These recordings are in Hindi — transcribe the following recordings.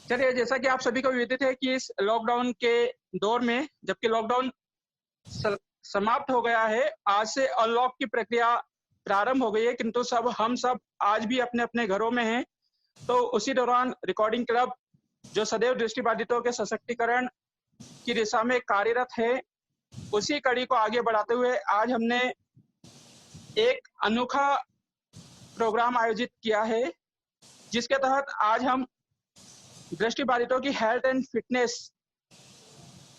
चलिए, जैसा कि आप सभी को विदित है कि इस लॉकडाउन के दौर में, जबकि लॉकडाउन स समाप्त हो गया है, आज से अनलॉक की प्रक्रिया प्रारंभ हो गई है, किंतु हम सब आज भी अपने-अपने घरों में हैं। तो उसी दौरान रिकॉर्डिंग क्लब, जो सदैव दृष्टिबाधितों के सशक्तिकरण की दिशा में कार्यरत है, उसी कड़ी को आगे बढ़ाते हुए आज हमने एक अनोखा प्रोग्राम आयोजित किया है, जिसके तहत आज हम दृष्टिबाधितों की हेल्थ एंड फिटनेस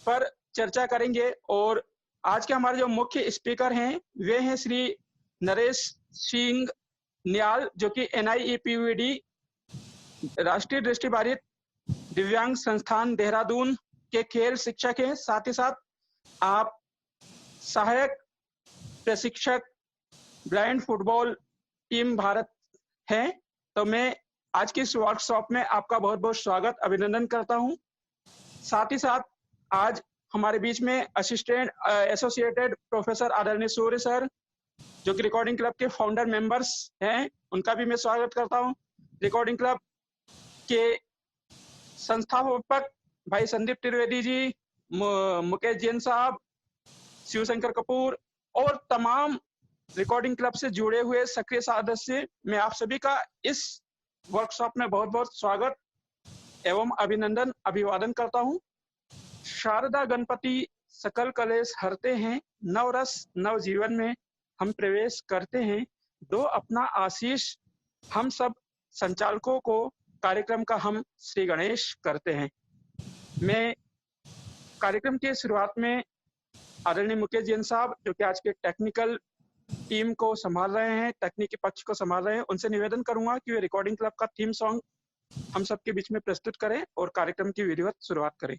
पर चर्चा करेंगे। और आज के हमारे जो मुख्य स्पीकर हैं, वे हैं श्री नरेश सिंह नियाल, जो कि NIEPVD राष्ट्रीय दृष्टिबाधित दिव्यांग संस्थान देहरादून के खेल शिक्षक हैं। साथ ही साथ आप सहायक प्रशिक्षक ब्लाइंड फुटबॉल टीम भारत हैं। तो मैं आज की इस वर्कशॉप में आपका बहुत बहुत स्वागत अभिनंदन करता हूं। साथ ही साथ आज हमारे बीच में असिस्टेंट एसोसिएटेड प्रोफेसर आदरणीय सूर्य सर, जो कि रिकॉर्डिंग क्लब के फाउंडर मेंबर्स हैं, उनका भी मैं स्वागत करता हूं। रिकॉर्डिंग क्लब के संस्थापक भाई संदीप त्रिवेदी जी, मुकेश जैन साहब, शिवशंकर कपूर और तमाम रिकॉर्डिंग क्लब से जुड़े हुए सक्रिय सदस्य, मैं आप सभी का इस वर्कशॉप में बहुत बहुत स्वागत एवं अभिनंदन अभिवादन करता हूं। शारदा गणपति सकल कलेश हरते हैं, नवरस नव जीवन में हम प्रवेश करते हैं, दो अपना आशीष हम सब संचालकों को कार्यक्रम का हम श्री गणेश करते हैं। मैं कार्यक्रम की शुरुआत में आदरणीय मुकेश जैन साहब, जो कि आज के टेक्निकल टीम को संभाल रहे हैं, तकनीकी पक्ष को संभाल रहे हैं, उनसे निवेदन करूंगा कि वे रिकॉर्डिंग क्लब का थीम सॉन्ग हम सबके बीच में प्रस्तुत करें और कार्यक्रम की विधिवत शुरुआत करें।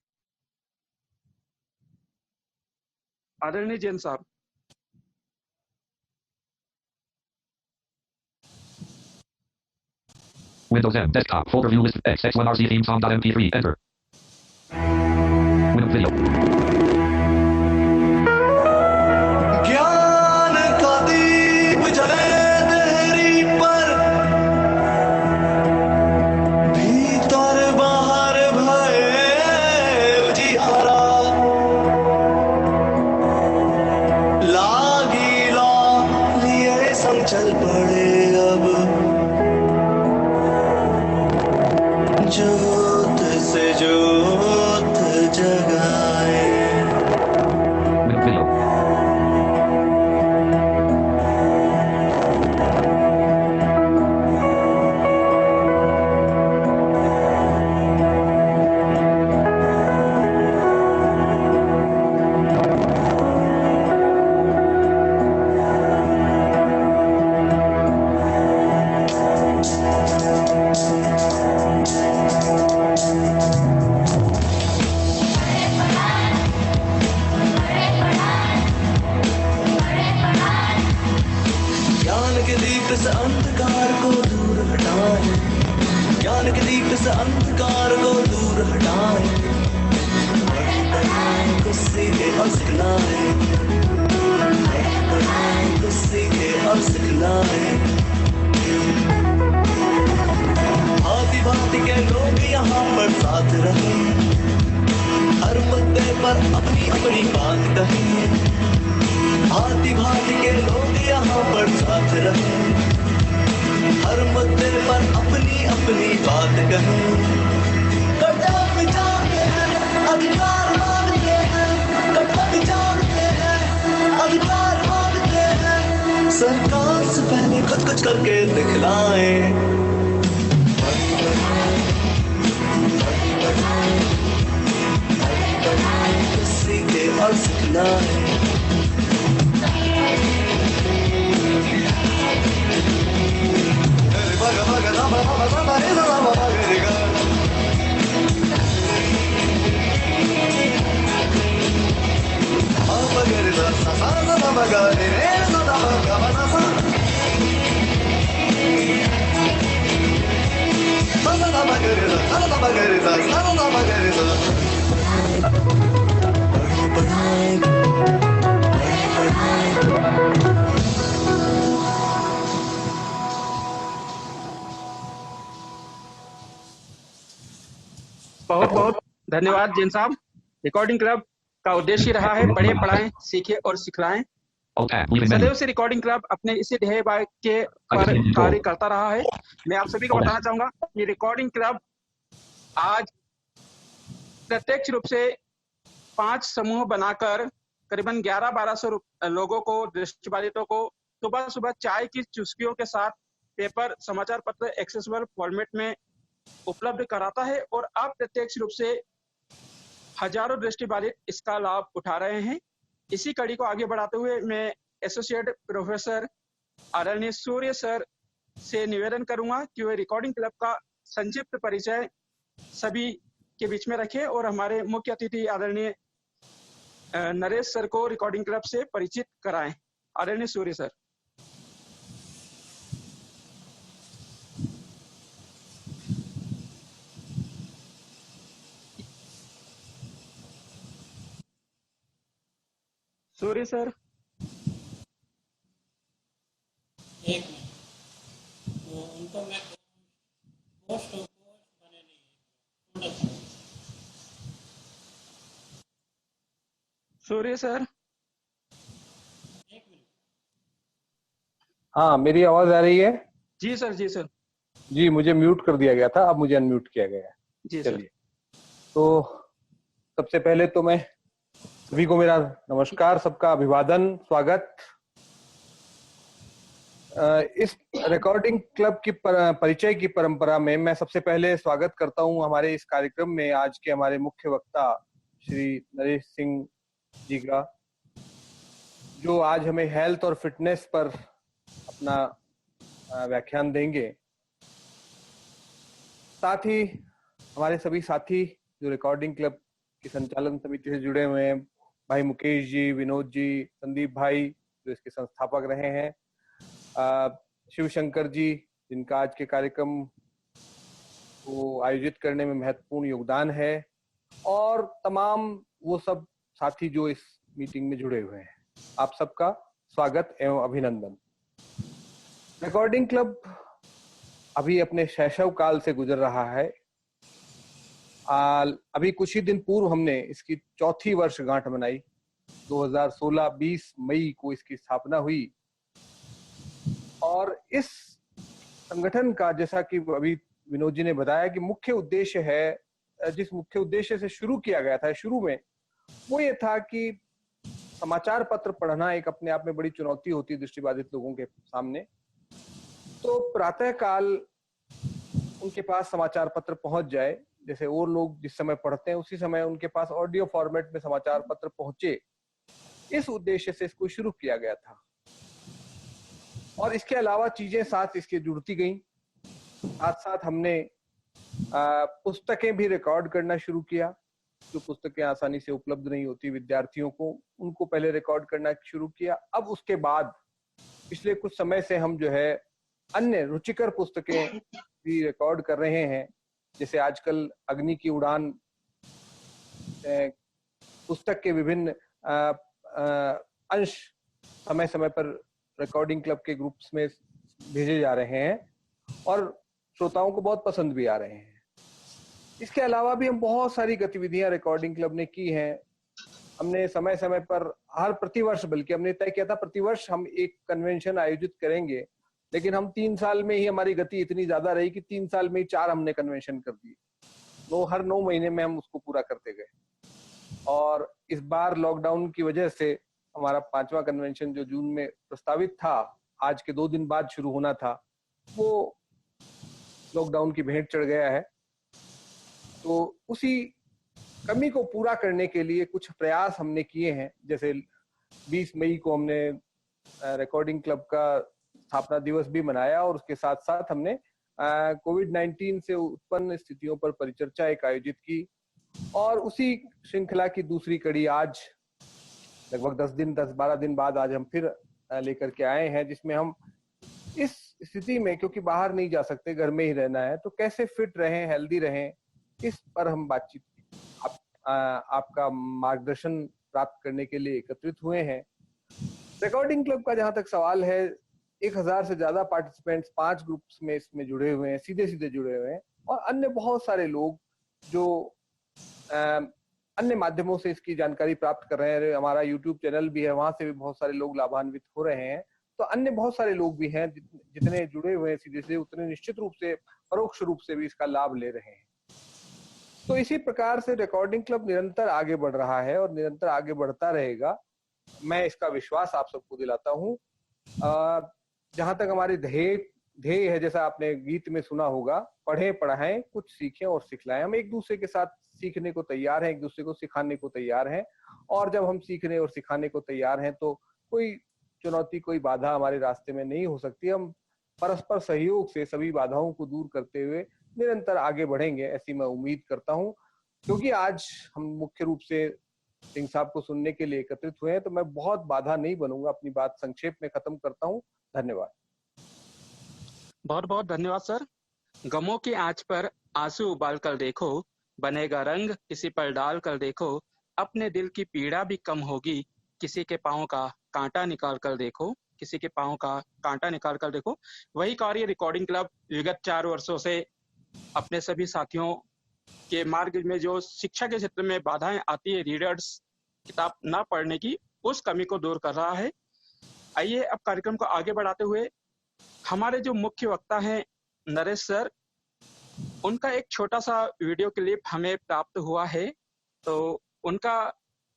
आदरणीय जैन साहब। Windows M desktop folder view list XX1RZ theme song.mp3 enter. Windows video. ज्ञान का दीप जले देहरी पर, भीतर बाहर भये उजियारा, लागीला लिए संग चल पड़े अब, जोत से जोत जगाए। Windows video. ज्ञान के दीप से अंधकार को दूर हटाए, ज्ञान के दीप से अंधकार को दूर हटाए, को सीखे और सिखलाए, को सीखे और सिखलाए। भांति भांति के लोग यहाँ पर साथ रहे, हर मुद्दे पर अपनी अपनी बात कहे। भांति भांति के लोग यहाँ पर साथ रहे, हर मुद्दे पर अपनी अपनी बात कहे। कर्तव्य विचारते हैं, अधिकार मांगते हैं, कर्तव्य विचारते हैं, अधिकार मांगते हैं। सरकार से पहले खुद कुछ करके दिखलाएं। सीखे और सिखलाएं। बहुत बहुत धन्यवाद जैन साहब। रिकॉर्डिंग क्लब का उद्देश्य रहा है पढ़े पढ़ाएं सीखे और सिखलाएं। Alt tab. Leaving सदैव menu. से रिकॉर्डिंग क्लब अपने इसी ध्येय के पर कार्य करता रहा है। मैं आप सभी को बताना चाहूंगा कि रिकॉर्डिंग क्लब आज प्रत्यक्ष रूप से 5 समूह बनाकर करीबन 1100-1200 लोगों को, दृष्टिबाधितों को सुबह सुबह चाय की चुस्कियों के साथ पेपर समाचार पत्र एक्सेसिबल फॉर्मेट में उपलब्ध कराता है और अप्रत्यक्ष रूप से हजारों दृष्टिबाधित इसका लाभ उठा रहे हैं। इसी कड़ी को आगे बढ़ाते हुए मैं एसोसिएट प्रोफेसर आदरणीय सूर्य सर से निवेदन करूंगा कि वे रिकॉर्डिंग क्लब का संक्षिप्त परिचय सभी के बीच में रखें और हमारे मुख्य अतिथि आदरणीय नरेश सर को रिकॉर्डिंग क्लब से परिचित कराएं। आदरणीय सूर्य सर। सूर्य सर। एक मिनट, तो उनको मैं पोस्ट बने नहीं। सूर्य सर। एक मिनट। हाँ, मेरी आवाज आ रही है? जी सर। जी सर। जी, मुझे म्यूट कर दिया गया था, अब मुझे अनम्यूट किया गया है। जी सर। चलिए, तो सबसे पहले तो मैं सभी को मेरा नमस्कार, सबका अभिवादन, स्वागत। इस रिकॉर्डिंग क्लब की परिचय की परंपरा में मैं सबसे पहले स्वागत करता हूं हमारे इस कार्यक्रम में आज के हमारे मुख्य वक्ता श्री नरेश सिंह जी का, जो आज हमें हेल्थ और फिटनेस पर अपना व्याख्यान देंगे। साथ ही हमारे सभी साथी जो रिकॉर्डिंग क्लब की संचालन समिति से जुड़े हुए हैं, भाई मुकेश जी, विनोद जी, संदीप भाई जो इसके संस्थापक रहे हैं, शिव शंकर जी जिनका आज के कार्यक्रम को आयोजित करने में महत्वपूर्ण योगदान है, और तमाम वो सब साथी जो इस मीटिंग में जुड़े हुए हैं, आप सबका स्वागत एवं अभिनंदन। रिकॉर्डिंग क्लब अभी अपने शैशव काल से गुजर रहा है। अभी कुछ ही दिन पूर्व हमने इसकी 4थी वर्षगांठ मनाई। 2016 20 मई को इसकी स्थापना हुई और इस संगठन का, जैसा कि अभी विनोद जी ने बताया, कि मुख्य उद्देश्य है, जिस मुख्य उद्देश्य से शुरू किया गया था शुरू में, वो ये था कि समाचार पत्र पढ़ना एक अपने आप में बड़ी चुनौती होती है दृष्टिबाधित लोगों के सामने। तो प्रातः काल उनके पास समाचार पत्र पहुंच जाए, जैसे और लोग जिस समय पढ़ते हैं उसी समय उनके पास ऑडियो फॉर्मेट में समाचार पत्र पहुंचे, इस उद्देश्य से इसको शुरू किया गया था। और इसके अलावा चीजें साथ इसके जुड़ती गईं। साथ साथ हमने पुस्तकें भी रिकॉर्ड करना शुरू किया। जो पुस्तकें आसानी से उपलब्ध नहीं होती विद्यार्थियों को, उनको पहले रिकॉर्ड करना शुरू किया। अब उसके बाद पिछले कुछ समय से हम जो है अन्य रुचिकर पुस्तकें भी रिकॉर्ड कर रहे हैं। जैसे आजकल अग्नि की उड़ान पुस्तक के विभिन्न अंश समय समय पर रिकॉर्डिंग क्लब के ग्रुप्स में भेजे जा रहे हैं और श्रोताओं को बहुत पसंद भी आ रहे हैं। इसके अलावा भी हम बहुत सारी गतिविधियां रिकॉर्डिंग क्लब ने की हैं। हमने समय समय पर हर प्रतिवर्ष, बल्कि हमने तय किया था प्रतिवर्ष हम एक कन्वेंशन आयोजित करेंगे, लेकिन हम 3 साल में ही हमारी गति इतनी ज्यादा रही कि 3 साल में ही 4 हमने कन्वेंशन कर दिए। तो हर 9 महीने में हम उसको पूरा करते गए। और इस बार लॉकडाउन की वजह से हमारा 5वां कन्वेंशन जो जून में प्रस्तावित था, आज के 2 दिन बाद शुरू होना था, वो लॉकडाउन की भेंट चढ़ गया है। तो उसी कमी को पूरा करने के लिए कुछ प्रयास हमने किए हैं। जैसे 20 मई को हमने रिकॉर्डिंग क्लब का स्थापना दिवस भी मनाया और उसके साथ साथ हमने कोविड-19 से उत्पन्न स्थितियों पर परिचर्चा एक आयोजित की। और उसी श्रृंखला की दूसरी कड़ी आज लगभग 10-12 दिन बाद आज हम फिर लेकर के आए हैं, जिसमें हम इस स्थिति में, क्योंकि बाहर नहीं जा सकते, घर में ही रहना है, तो कैसे फिट रहें, हेल्दी रहें, इस पर हम बातचीत आपका मार्गदर्शन प्राप्त करने के लिए एकत्रित हुए हैं। रिकॉर्डिंग क्लब का जहां तक सवाल है, 1000 से ज्यादा पार्टिसिपेंट्स 5 ग्रुप्स में इसमें जुड़े हुए हैं, सीधे जुड़े हुए हैं, और अन्य बहुत सारे लोग जो अन्य माध्यमों से इसकी जानकारी प्राप्त कर रहे हैं। हमारा YouTube चैनल भी है, वहां से भी बहुत सारे लोग लाभान्वित हो रहे हैं। तो अन्य बहुत सारे लोग भी हैं जितने जुड़े हुए हैं सीधे से, उतने निश्चित रूप से परोक्ष रूप से भी इसका लाभ ले रहे हैं। तो इसी प्रकार से रिकॉर्डिंग क्लब निरंतर आगे बढ़ रहा है और निरंतर आगे बढ़ता रहेगा। मैं इसका विश्वास आप सबको दिलाता हूँ। जहां तक हमारे ध्येय है, जैसा आपने गीत में सुना होगा, पढ़ें पढ़ाएं कुछ सीखें और सिखलाएं। हम एक दूसरे के साथ सीखने को तैयार हैं, एक दूसरे को सिखाने को तैयार हैं। और जब हम सीखने और सिखाने को तैयार हैं तो कोई चुनौती, कोई बाधा हमारे रास्ते में नहीं हो सकती। हम परस्पर सहयोग से सभी बाधाओं को दूर करते हुए निरंतर आगे बढ़ेंगे, ऐसी मैं उम्मीद करता हूं। क्योंकि आज हम मुख्य रूप से सिंह साहब को सुनने के लिए एकत्रित हुए हैं, तो मैं बहुत बाधा नहीं बनूंगा। अपनी बात संक्षेप में खत्म करता हूं। धन्यवाद। बहुत बहुत धन्यवाद सर। गमों की आंच पर आंसू उबाल कर देखो, बनेगा रंग किसी पर डाल कर देखो, अपने दिल की पीड़ा भी कम होगी, किसी के पाँव का कांटा निकाल कर देखो, किसी के पाँव का कांटा निकाल कर देखो। वही कार्य रिकॉर्डिंग क्लब विगत 4 वर्षों से अपने सभी साथियों के मार्ग में जो शिक्षा के क्षेत्र में बाधाएं आती है, रीडर्स किताब ना पढ़ने की, उस कमी को दूर कर रहा है। आइए अब कार्यक्रम को आगे बढ़ाते हुए हमारे जो मुख्य वक्ता हैं नरेश सर, उनका एक छोटा सा वीडियो क्लिप हमें प्राप्त हुआ है। तो उनका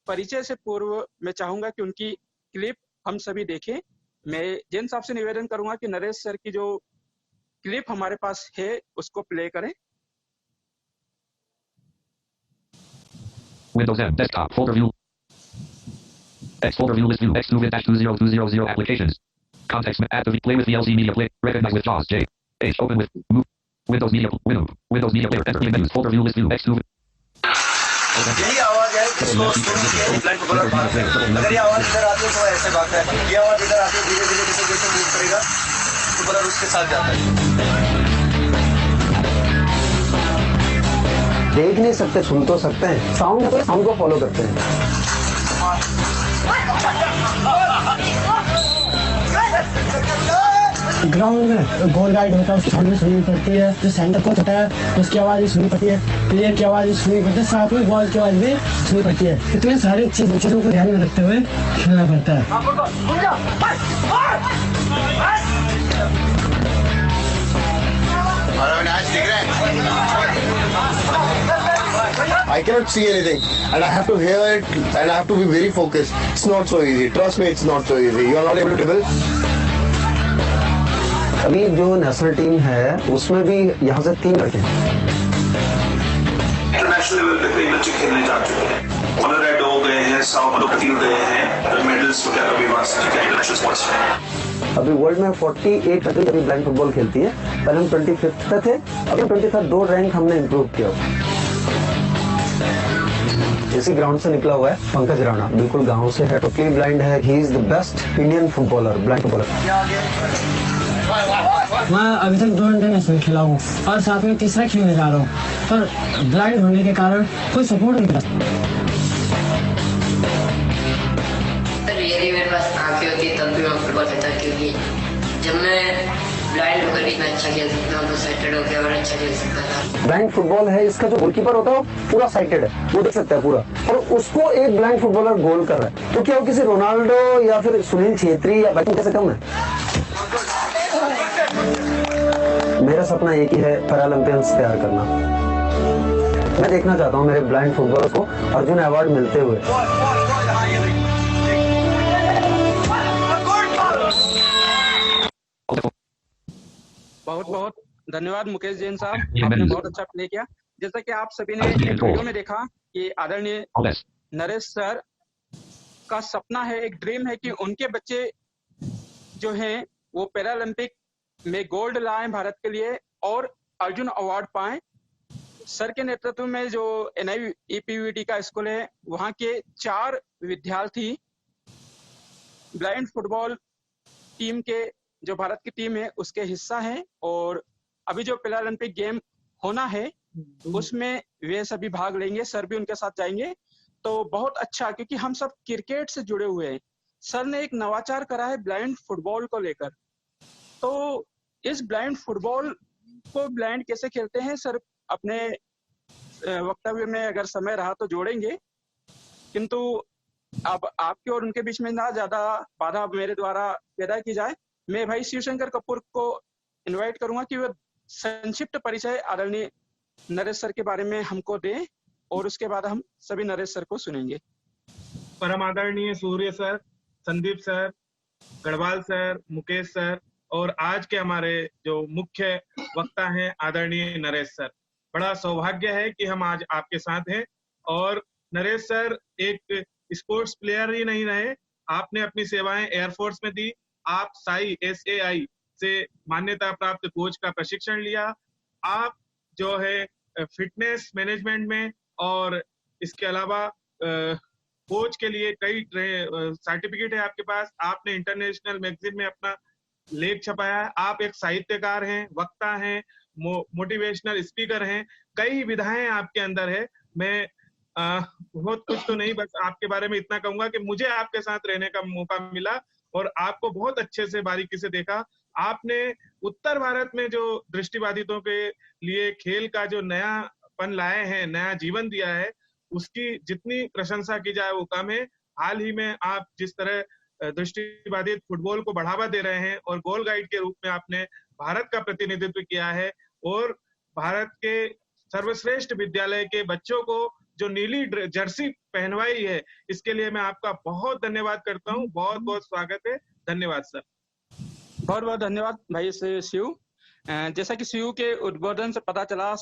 परिचय से पूर्व मैं चाहूंगा कि उनकी क्लिप हम सभी देखें। मैं जैन साहब से निवेदन करूंगा कि नरेश सर की जो क्लिप हमारे पास है उसको प्ले करें। Windows M desktop folder view. X folder view list view. X with -20200 applications. Context activate play with VLC media play. Recognize with JAWS J. H open with move. Windows media window. Windows media player. Enter menus. Folder view list view. X2. यही आवाज है किसको सुन के ब्लाइंड फुटबॉलर भागते हैं। अगर ये आवाज इधर आती है तो ऐसे भागता है, ये आवाज इधर आती है धीरे धीरे जैसे जैसे मूव करेगा फुटबॉलर उसके साथ जाता है। देख नहीं सकते, सुन तो सकते हैं। साउंड को फॉलो करते हैं। ग्राउंड में गोल गाइड होता है, उसकी साउंड भी सुननी पड़ती है। जो सेंटर कोच होता है उसकी आवाज़ भी सुननी पड़ती है, प्लेयर की आवाज़ भी सुननी पड़ती है, साथ में बॉल की आवाज़ भी सुननी पड़ती है। इतने सारी चीज़ों को ध्यान में रखते हुए खेलना पड़ता है। I cannot see anything and I have to hear it and I have to be very focused. It's not so easy. Trust me, it's not so easy. You are not able to dribble. अभी जो नेशनल टीम है उसमें भी यहाँ से 3 लड़के हैं। इंटरनेशनल लेवल पे कई बच्चे खेलने जा चुके हैं, ऑनर रेड हो गए हैं, साउथ अफ्रीका गए हैं, मेडल्स वगैरह भी वहाँ से इंटरनेशनल स्पोर्ट्स में। अभी वर्ल्ड में 48 कंट्रीज अभी ब्लाइंड फुटबॉल खेलती है। पहले हम 25th पे थे, अभी 23rd 2 रैंक हमने इम्प्रूव किया। इसी ग्राउंड से निकला हुआ है पंकज राणा, बिल्कुल गाँव से है, टोटली ब्लाइंड है। He is the best Indian footballer, blind footballer. मैं अभी तक 2 इंटरनेशनल खेला हूँ और साथ में तीसरा खेलने जा रहा हूँ, पर ब्लाइंड होने के कारण कोई सपोर्ट नहीं करता। यदि मेरे पास आंखें होती तब भी मैं फुटबॉल खेलता, क्योंकि जब मैं ब्लाइंड होकर भी मैं अच्छा खेल सकता हूँ, तो साइटेड होकर और अच्छा खेल सकता था। ब्लाइंड फुटबॉल है, इसका जो गोलकीपर होता है वो पूरा साइटेड है, वो देख सकता है पूरा, और उसको एक ब्लाइंड फुटबॉलर गोल कर रहा है। तो क्या वो किसी रोनाल्डो या फिर सुनील छेत्री या बैटिंग कैसे कम है? मेरा सपना एक ही है, पैरालंपियंस तैयार करना। मैं देखना चाहता हूँ मेरे ब्लाइंड फुटबॉलर को अर्जुन अवार्ड मिलते हुए। बहुत बहुत धन्यवाद मुकेश जैन साहब, आपने बहुत अच्छा प्ले किया। जैसा कि आप सभी ने वीडियो में देखा कि आदरणीय नरेश सर का सपना है, एक ड्रीम है कि उनके बच्चे जो हैं वो पैरालंपिक में गोल्ड लाएं भारत के लिए और अर्जुन अवार्ड पाएं। सर के नेतृत्व में जो NIEPVT का स्कूल है, वहाँ के 4 विद्यार्थी ब्लाइंड फुटबॉल टीम के, जो भारत की टीम है उसके हिस्सा हैं, और अभी जो पैरालंपिक गेम होना है उसमें वे सभी भाग लेंगे। सर भी उनके साथ जाएंगे। तो बहुत अच्छा, क्योंकि हम सब क्रिकेट से जुड़े हुए हैं। सर ने एक नवाचार करा है ब्लाइंड फुटबॉल को लेकर। तो इस ब्लाइंड फुटबॉल को ब्लाइंड कैसे खेलते हैं सर अपने वक्तव्य में अगर समय रहा तो जोड़ेंगे, किंतु अब आपके और उनके बीच में ना ज्यादा बाधा मेरे द्वारा पैदा की जाए। मैं भाई शिवशंकर कपूर को इनवाइट करूंगा कि वह संक्षिप्त परिचय आदरणीय नरेश सर के बारे में हमको दें और उसके बाद हम सभी नरेश सर को सुनेंगे। परम आदरणीय Surya sir, Sandeep sir, Garhwal sir, Mukesh sir और आज के हमारे जो मुख्य वक्ता हैं आदरणीय नरेश सर, बड़ा सौभाग्य है कि हम आज आपके साथ हैं। और नरेश सर एक स्पोर्ट्स प्लेयर ही नहीं रहे, आपने अपनी सेवाएं एयरफोर्स में दी। आप SAI से मान्यता प्राप्त कोच का प्रशिक्षण लिया। आप जो है फिटनेस मैनेजमेंट में और इसके अलावा कोच के लिए कई सर्टिफिकेट है आपके पास। आपने इंटरनेशनल मैगजीन में अपना लेख छपाया है। आप एक साहित्यकार हैं, वक्ता हैं, मोटिवेशनल स्पीकर हैं, कई विधाएं आपके अंदर है। मैं बहुत कुछ तो नहीं, बस आपके बारे में इतना कहूंगा कि मुझे आपके साथ रहने का मौका मिला और आपको बहुत अच्छे से बारीकी से देखा। आपने उत्तर भारत में जो दृष्टिबाधितों के लिए खेल का जो नयापन लाए हैं, नया जीवन दिया है, उसकी जितनी प्रशंसा की जाए वो कम है। हाल ही में आप जिस तरह दृष्टिबाधित फुटबॉल को बढ़ावा दे रहे हैं और गोल गाइड के रूप में आपने भारत का प्रतिनिधित्व किया है और भारत के सर्वश्रेष्ठ विद्यालय के बच्चों को जो नीली जर्सी पहनवाई है, इसके लिए मैं आपका बहुत धन्यवाद करता हूँ। बहुत बहुत स्वागत है। धन्यवाद सर। बहुत बहुत धन्यवाद भाई शिव। जैसा कि शिव के उद्बोधन से पता चला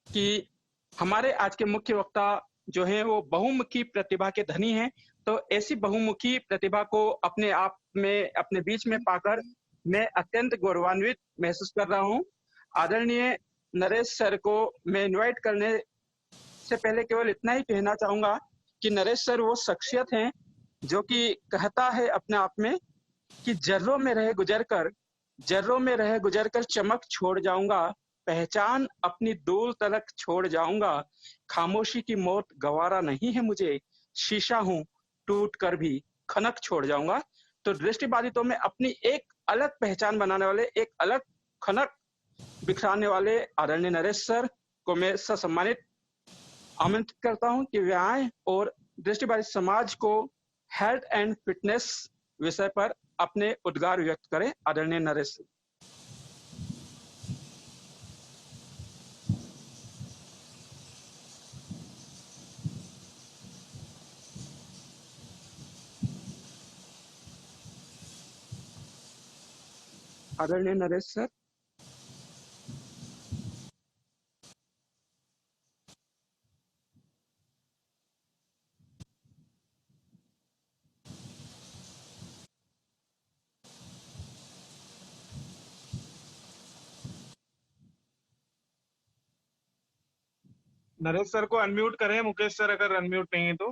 कि हमारे आज के मुख्य वक्ता जो हैं वो बहुमुखी प्रतिभा के धनी हैं, तो ऐसी बहुमुखी प्रतिभा को अपने आप में अपने बीच में पाकर मैं अत्यंत गौरवान्वित महसूस कर रहा हूँ। आदरणीय नरेश सर को मैं इनवाइट करने से पहले केवल इतना ही कहना चाहूंगा कि नरेश सर वो शख्सियत हैं जो कि कहता है अपने आप में कि जर्रों में रहे गुजर कर चमक छोड़ जाऊंगा, पहचान अपनी दूर तलक छोड़ जाऊंगा, खामोशी की मौत गवारा नहीं है मुझे, शीशा हूं टूट कर भी खनक छोड़ जाऊंगा। तो दृष्टिबाधितों में अपनी एक अलग पहचान बनाने वाले, एक अलग खनक बिखराने वाले आदरणीय नरेश सर को मैं सम्मानित आमंत्रित करता हूं कि वे आए और दृष्टिबाधित समाज को हेल्थ एंड फिटनेस विषय पर अपने उद्गार व्यक्त करें। आदरणीय नरेश। आदरणीय नरेश सर। नरेश सर को अनम्यूट करें, मुकेश सर अगर अनम्यूट नहीं है तो।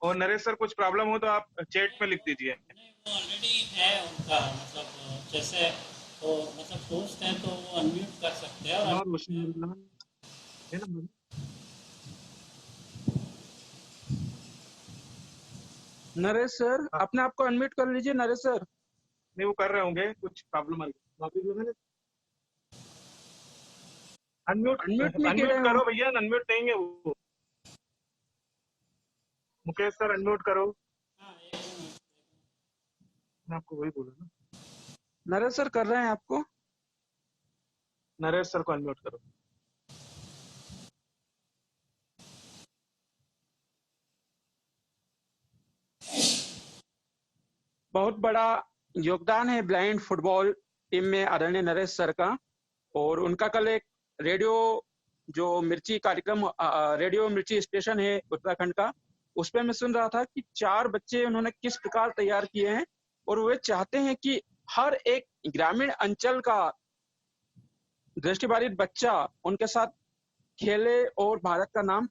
और नरेश सर कुछ प्रॉब्लम हो तो आप चैट में लिख दीजिए। वो ऑलरेडी है उनका, मतलब जैसे वो मतलब होस्ट है तो वो अनम्यूट कर सकते हैं। और नरेश सर अपने आप को अनम्यूट कर लीजिए। नरेश सर नहीं, वो कर रहे होंगे, कुछ प्रॉब्लम आई। अनम्यूट करो भैया, अनम्यूट नहीं है वो। मुकेश सर अनम्यूट करो। मैं आपको वही बोला ना। नरेश सर कर रहे हैं आपको। नरेश सर को अनम्यूट करो। बहुत बड़ा योगदान है ब्लाइंड फुटबॉल टीम में आदरणीय नरेश सर का। और उनका कल एक रेडियो जो मिर्ची कार्यक्रम, रेडियो मिर्ची स्टेशन है उत्तराखंड का, उस पर मैं सुन रहा था कि 4 बच्चे उन्होंने किस प्रकार तैयार किए हैं और वे चाहते हैं कि हर एक ग्रामीण अंचल का दृष्टिबाधित बच्चा उनके साथ खेले और भारत का नाम,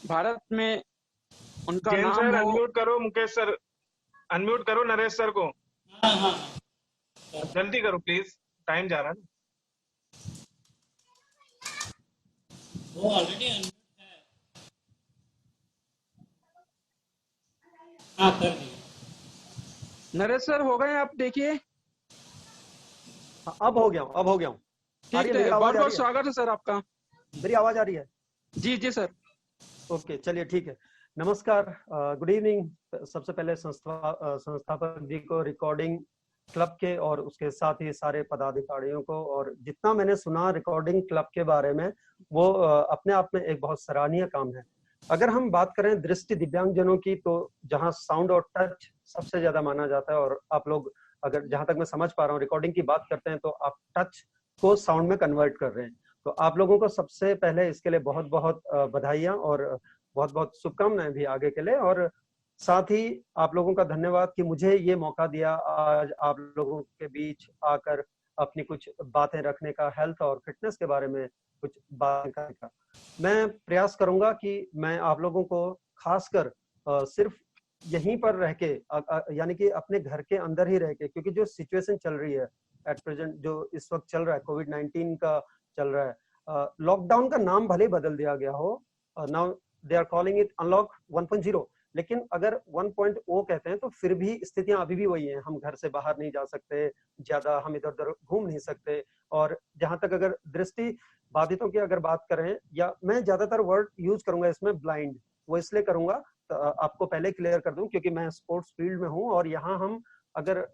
भारत में उनका नाम सर हो। अनम्यूट करो। मुकेश सर अनम्यूट करो नरेश सर को। जल्दी करो प्लीज, टाइम जा रहा है। वो ऑलरेडी अनम्यूट है। हाँ कर दिया। नरेश सर हो गए, आप देखिए। अब हो गया हूँ। ठीक मेरी है, आवाज बहुत आ बहुत रही है? स्वागत है सर आपका। मेरी आवाज आ रही है? जी जी सर। ओके, चलिए ठीक है। नमस्कार, गुड इवनिंग। सबसे पहले संस्थापक जी को, रिकॉर्डिंग क्लब के और उसके साथ ही सारे पदाधिकारियों को, और जितना मैंने सुना रिकॉर्डिंग क्लब के बारे में वो अपने आप में एक बहुत सराहनीय काम है। अगर हम बात करें दृष्टि दिव्यांगजनों की, तो जहां साउंड और टच सबसे ज्यादा माना जाता है, और आप लोग अगर जहां तक मैं समझ पा रहा हूँ रिकॉर्डिंग की बात करते हैं तो आप टच को साउंड में कन्वर्ट कर रहे हैं। तो आप लोगों को सबसे पहले इसके लिए बहुत बहुत बधाइयां और बहुत बहुत शुभकामनाएं भी आगे के लिए, और साथ ही आप लोगों का धन्यवाद कि मुझे ये मौका दिया आज आप लोगों के बीच आकर अपनी कुछ बातें रखने का, हेल्थ और फिटनेस के बारे में कुछ बातें करने का। मैं प्रयास करूंगा कि मैं आप लोगों को खासकर सिर्फ यहीं पर रह के यानी कि अपने घर के अंदर ही रह के, क्योंकि जो सिचुएशन चल रही है एट प्रेजेंट, जो इस वक्त चल रहा है, कोविड-19 का चल रहा है, लॉकडाउन का नाम भले बदल दिया गया हो, now they are calling it unlock 1.0, लेकिन अगर 1.0 कहते हैं तो फिर भी स्थितियां अभी भी वही हैं। हम घर से बाहर नहीं जा सकते, ज्यादा हम इधर उधर घूम नहीं सकते, और जहां तक अगर दृष्टि बाधितों की अगर बात करें, या मैं ज्यादातर वर्ड यूज करूंगा इसमें ब्लाइंड, वो इसलिए करूंगा आपको पहले क्लियर कर दूं क्योंकि मैं स्पोर्ट्स फील्ड में हूं, और यहाँ हम अगर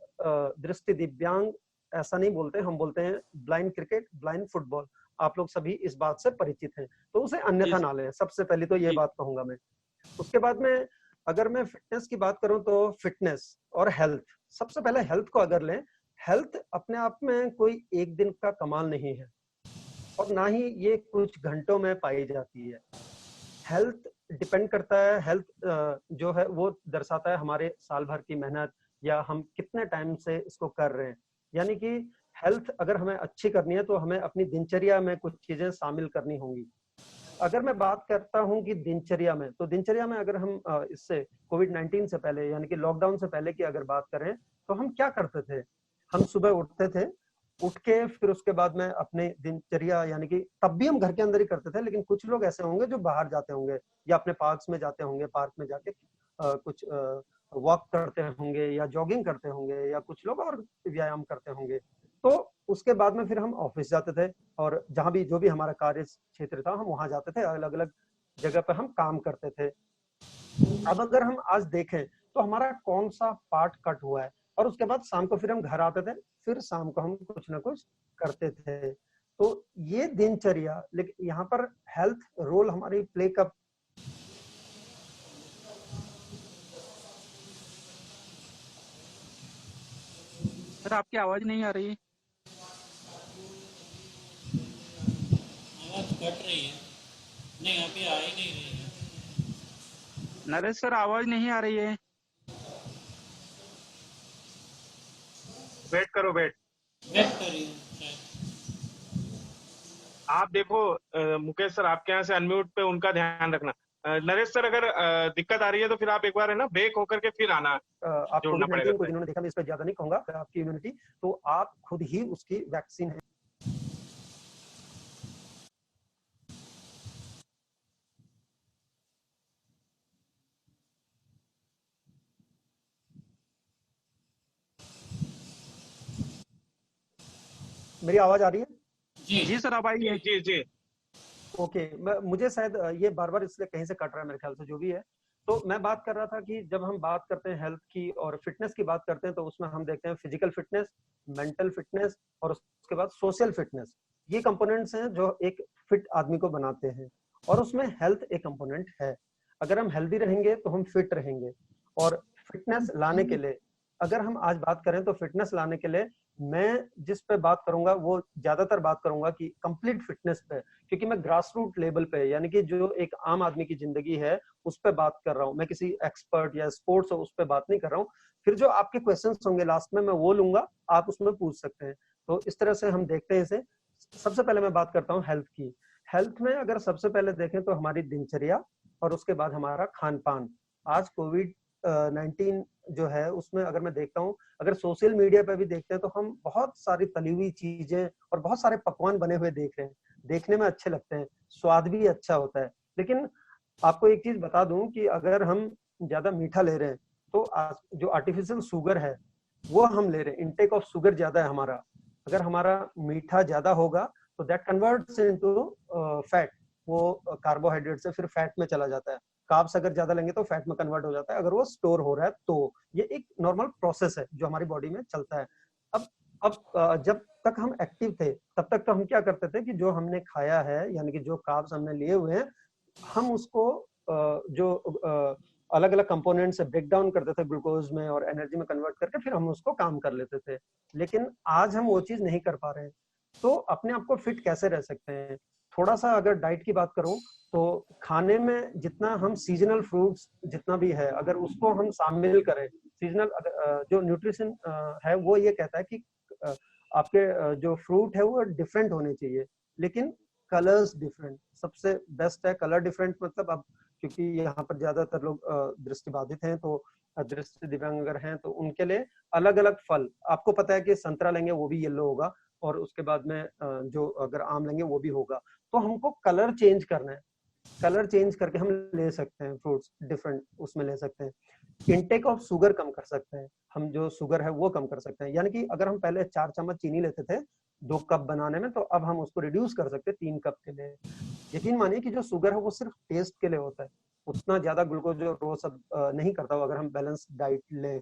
दृष्टि दिव्यांग ऐसा नहीं बोलते, हम बोलते हैं ब्लाइंड क्रिकेट, ब्लाइंड फुटबॉल। आप लोग सभी इस बात से परिचित हैं, तो उसे अन्यथा ना लें। सबसे पहले तो ये बात कहूंगा मैं। उसके बाद में अगर मैं फिटनेस की बात करूं तो फिटनेस और हेल्थ, सबसे पहले हेल्थ को अगर लें, हेल्थ अपने आप में कोई एक दिन का कमाल नहीं है, और ना ही ये कुछ घंटों में पाई जाती है। हेल्थ डिपेंड करता है, हेल्थ जो है वो दर्शाता है हमारे साल भर की मेहनत, या हम कितने टाइम से इसको कर रहे हैं। यानी कि हेल्थ अगर हमें अच्छी करनी है तो हमें अपनी दिनचर्या में कुछ चीजें शामिल करनी होंगी। अगर मैं बात करता हूं कि दिनचर्या में, तो दिनचर्या में अगर हम इससे कोविड-19 से पहले यानी कि लॉकडाउन से पहले की अगर बात करें तो हम क्या करते थे। हम सुबह उठते थे, उठ के फिर उसके बाद में अपने दिनचर्या, यानी कि तब भी हम घर के अंदर ही करते थे, लेकिन कुछ लोग ऐसे होंगे जो बाहर जाते होंगे या अपने पार्क्स में जाते होंगे, पार्क में जाके कुछ वॉक करते होंगे या जॉगिंग करते होंगे, या कुछ लोग और व्यायाम करते होंगे। तो उसके बाद में फिर हम ऑफिस जाते थे, और जहां भी जो भी हमारा कार्य क्षेत्र था हम वहां जाते थे, अलग अलग जगह पर हम काम करते थे। अब अगर हम आज देखें तो हमारा कौन सा पार्ट कट हुआ है, और उसके बाद शाम को फिर हम घर आते थे, फिर शाम को हम कुछ ना कुछ करते थे। तो ये दिनचर्या, लेकिन यहाँ पर हेल्थ रोल हमारी प्ले कब सर आपकी आवाज नहीं आ रही। आवाज कट रही है, नहीं अभी आ ही नहीं रही है। नरेश सर आवाज नहीं आ रही है। वेट करो, वेट करिए। आप देखो मुकेश सर, आपके यहाँ से अनम्यूट पे उनका ध्यान रखना। नरेश सर, अगर दिक्कत आ रही है तो फिर आप एक बार है ना ब्रेक होकर के फिर आना, आप जोड़ना पड़ेगा। कोविड-19 को जिन्होंने देखा, मैं इस पर ज्यादा नहीं कहूंगा, आपकी इम्यूनिटी तो आप खुद ही उसकी वैक्सीन है। मेरी आवाज आ रही है? जी सर अब आई है। जी जी ओके, मुझे शायद ये बार बार इसलिए कहीं से कट रहा है मेरे ख्याल से, जो भी है। तो मैं बात कर रहा था कि जब हम बात करते हैं हेल्थ की और फिटनेस की बात करते हैं, तो उसमें हम देखते हैं फिजिकल फिटनेस, मेंटल फिटनेस और उसके बाद सोशल फिटनेस। ये कंपोनेंट्स हैं जो एक फिट आदमी को बनाते हैं, और उसमें हेल्थ एक कंपोनेंट है। अगर हम हेल्दी रहेंगे तो हम फिट रहेंगे, और फिटनेस लाने के लिए अगर हम आज बात करें तो फिटनेस लाने के लिए मैं जिस पे बात करूंगा वो ज्यादातर बात करूंगा कि कंप्लीट फिटनेस पे, क्योंकि मैं ग्रास रूट लेवल पे, यानी कि जो एक आम आदमी की जिंदगी है उस पे बात कर रहा हूँ। मैं किसी एक्सपर्ट या स्पोर्ट्स उस पे बात नहीं कर रहा हूँ। फिर जो आपके क्वेश्चंस होंगे लास्ट में मैं वो लूंगा, आप उसमें पूछ सकते हैं। तो इस तरह से हम देखते हैं इसे। सबसे पहले मैं बात करता हूँ हेल्थ की। हेल्थ में अगर सबसे पहले देखें तो हमारी दिनचर्या और उसके बाद हमारा खान पान। आज कोविड-19 जो है उसमें अगर मैं देखता हूँ, अगर सोशल मीडिया पे भी देखते हैं तो हम बहुत सारी तली हुई चीजें और बहुत सारे पकवान बने हुए देख रहे हैं। देखने में अच्छे लगते हैं, स्वाद भी अच्छा होता है, लेकिन आपको एक चीज बता दूं कि अगर हम ज्यादा मीठा ले रहे हैं तो जो आर्टिफिशियल शुगर है वो हम ले रहे हैं, इनटेक ऑफ शुगर ज्यादा है हमारा। अगर हमारा मीठा ज्यादा होगा तो दैट कन्वर्ट्स इनटू फैट, वो कार्बोहाइड्रेट से फिर फैट में चला जाता है। कार्ब्स अगर ज्यादा लेंगे तो फैट में कन्वर्ट हो जाता है, अगर वो स्टोर हो रहा है तो। ये एक नॉर्मल प्रोसेस है जो हमारी बॉडी में चलता है। अब जब तक हम एक्टिव थे तब तक तो हम क्या करते थे कि जो हमने खाया है, यानी कि जो कार्ब्स हमने लिए हुए हैं, हम उसको जो अलग अलग कंपोनेंट से ब्रेक डाउन करते थे ग्लूकोज में और एनर्जी में कन्वर्ट करके फिर हम उसको काम कर लेते थे। लेकिन आज हम वो चीज नहीं कर पा रहे हैं। तो अपने आप को फिट कैसे रह सकते हैं? थोड़ा सा अगर डाइट की बात करूं तो खाने में जितना हम सीजनल फ्रूट्स जितना भी है, अगर उसको हम शामिल करें, सीजनल जो न्यूट्रिशन है वो ये कहता है कि आपके जो फ्रूट है वो डिफरेंट होने चाहिए, लेकिन कलर्स डिफरेंट। सबसे बेस्ट है कलर डिफरेंट। मतलब अब क्योंकि यहाँ पर ज्यादातर लोग दृष्टिबाधित हैं, तो दृष्टि दिव्यांग अगर हैं तो उनके लिए अलग अलग फल, आपको पता है कि संतरा लेंगे वो भी येलो होगा, और उसके बाद में जो अगर आम लेंगे वो भी होगा। तो हमको कलर चेंज करना है, कलर चेंज करके हम ले सकते हैं फ्रूट्स डिफरेंट, उसमें ले सकते हैं। इनटेक ऑफ शुगर कम कर सकते हैं हम, जो शुगर है वो कम कर सकते हैं। यानी कि अगर हम पहले 4 चम्मच चीनी लेते थे 2 कप बनाने में, तो अब हम उसको रिड्यूस कर सकते हैं 3 कप के लिए। यकीन मानिए कि जो शुगर है वो सिर्फ टेस्ट के लिए होता है, उतना ज्यादा ग्लूकोज और वो सब नहीं करता हो। अगर हम बैलेंस डाइट लें,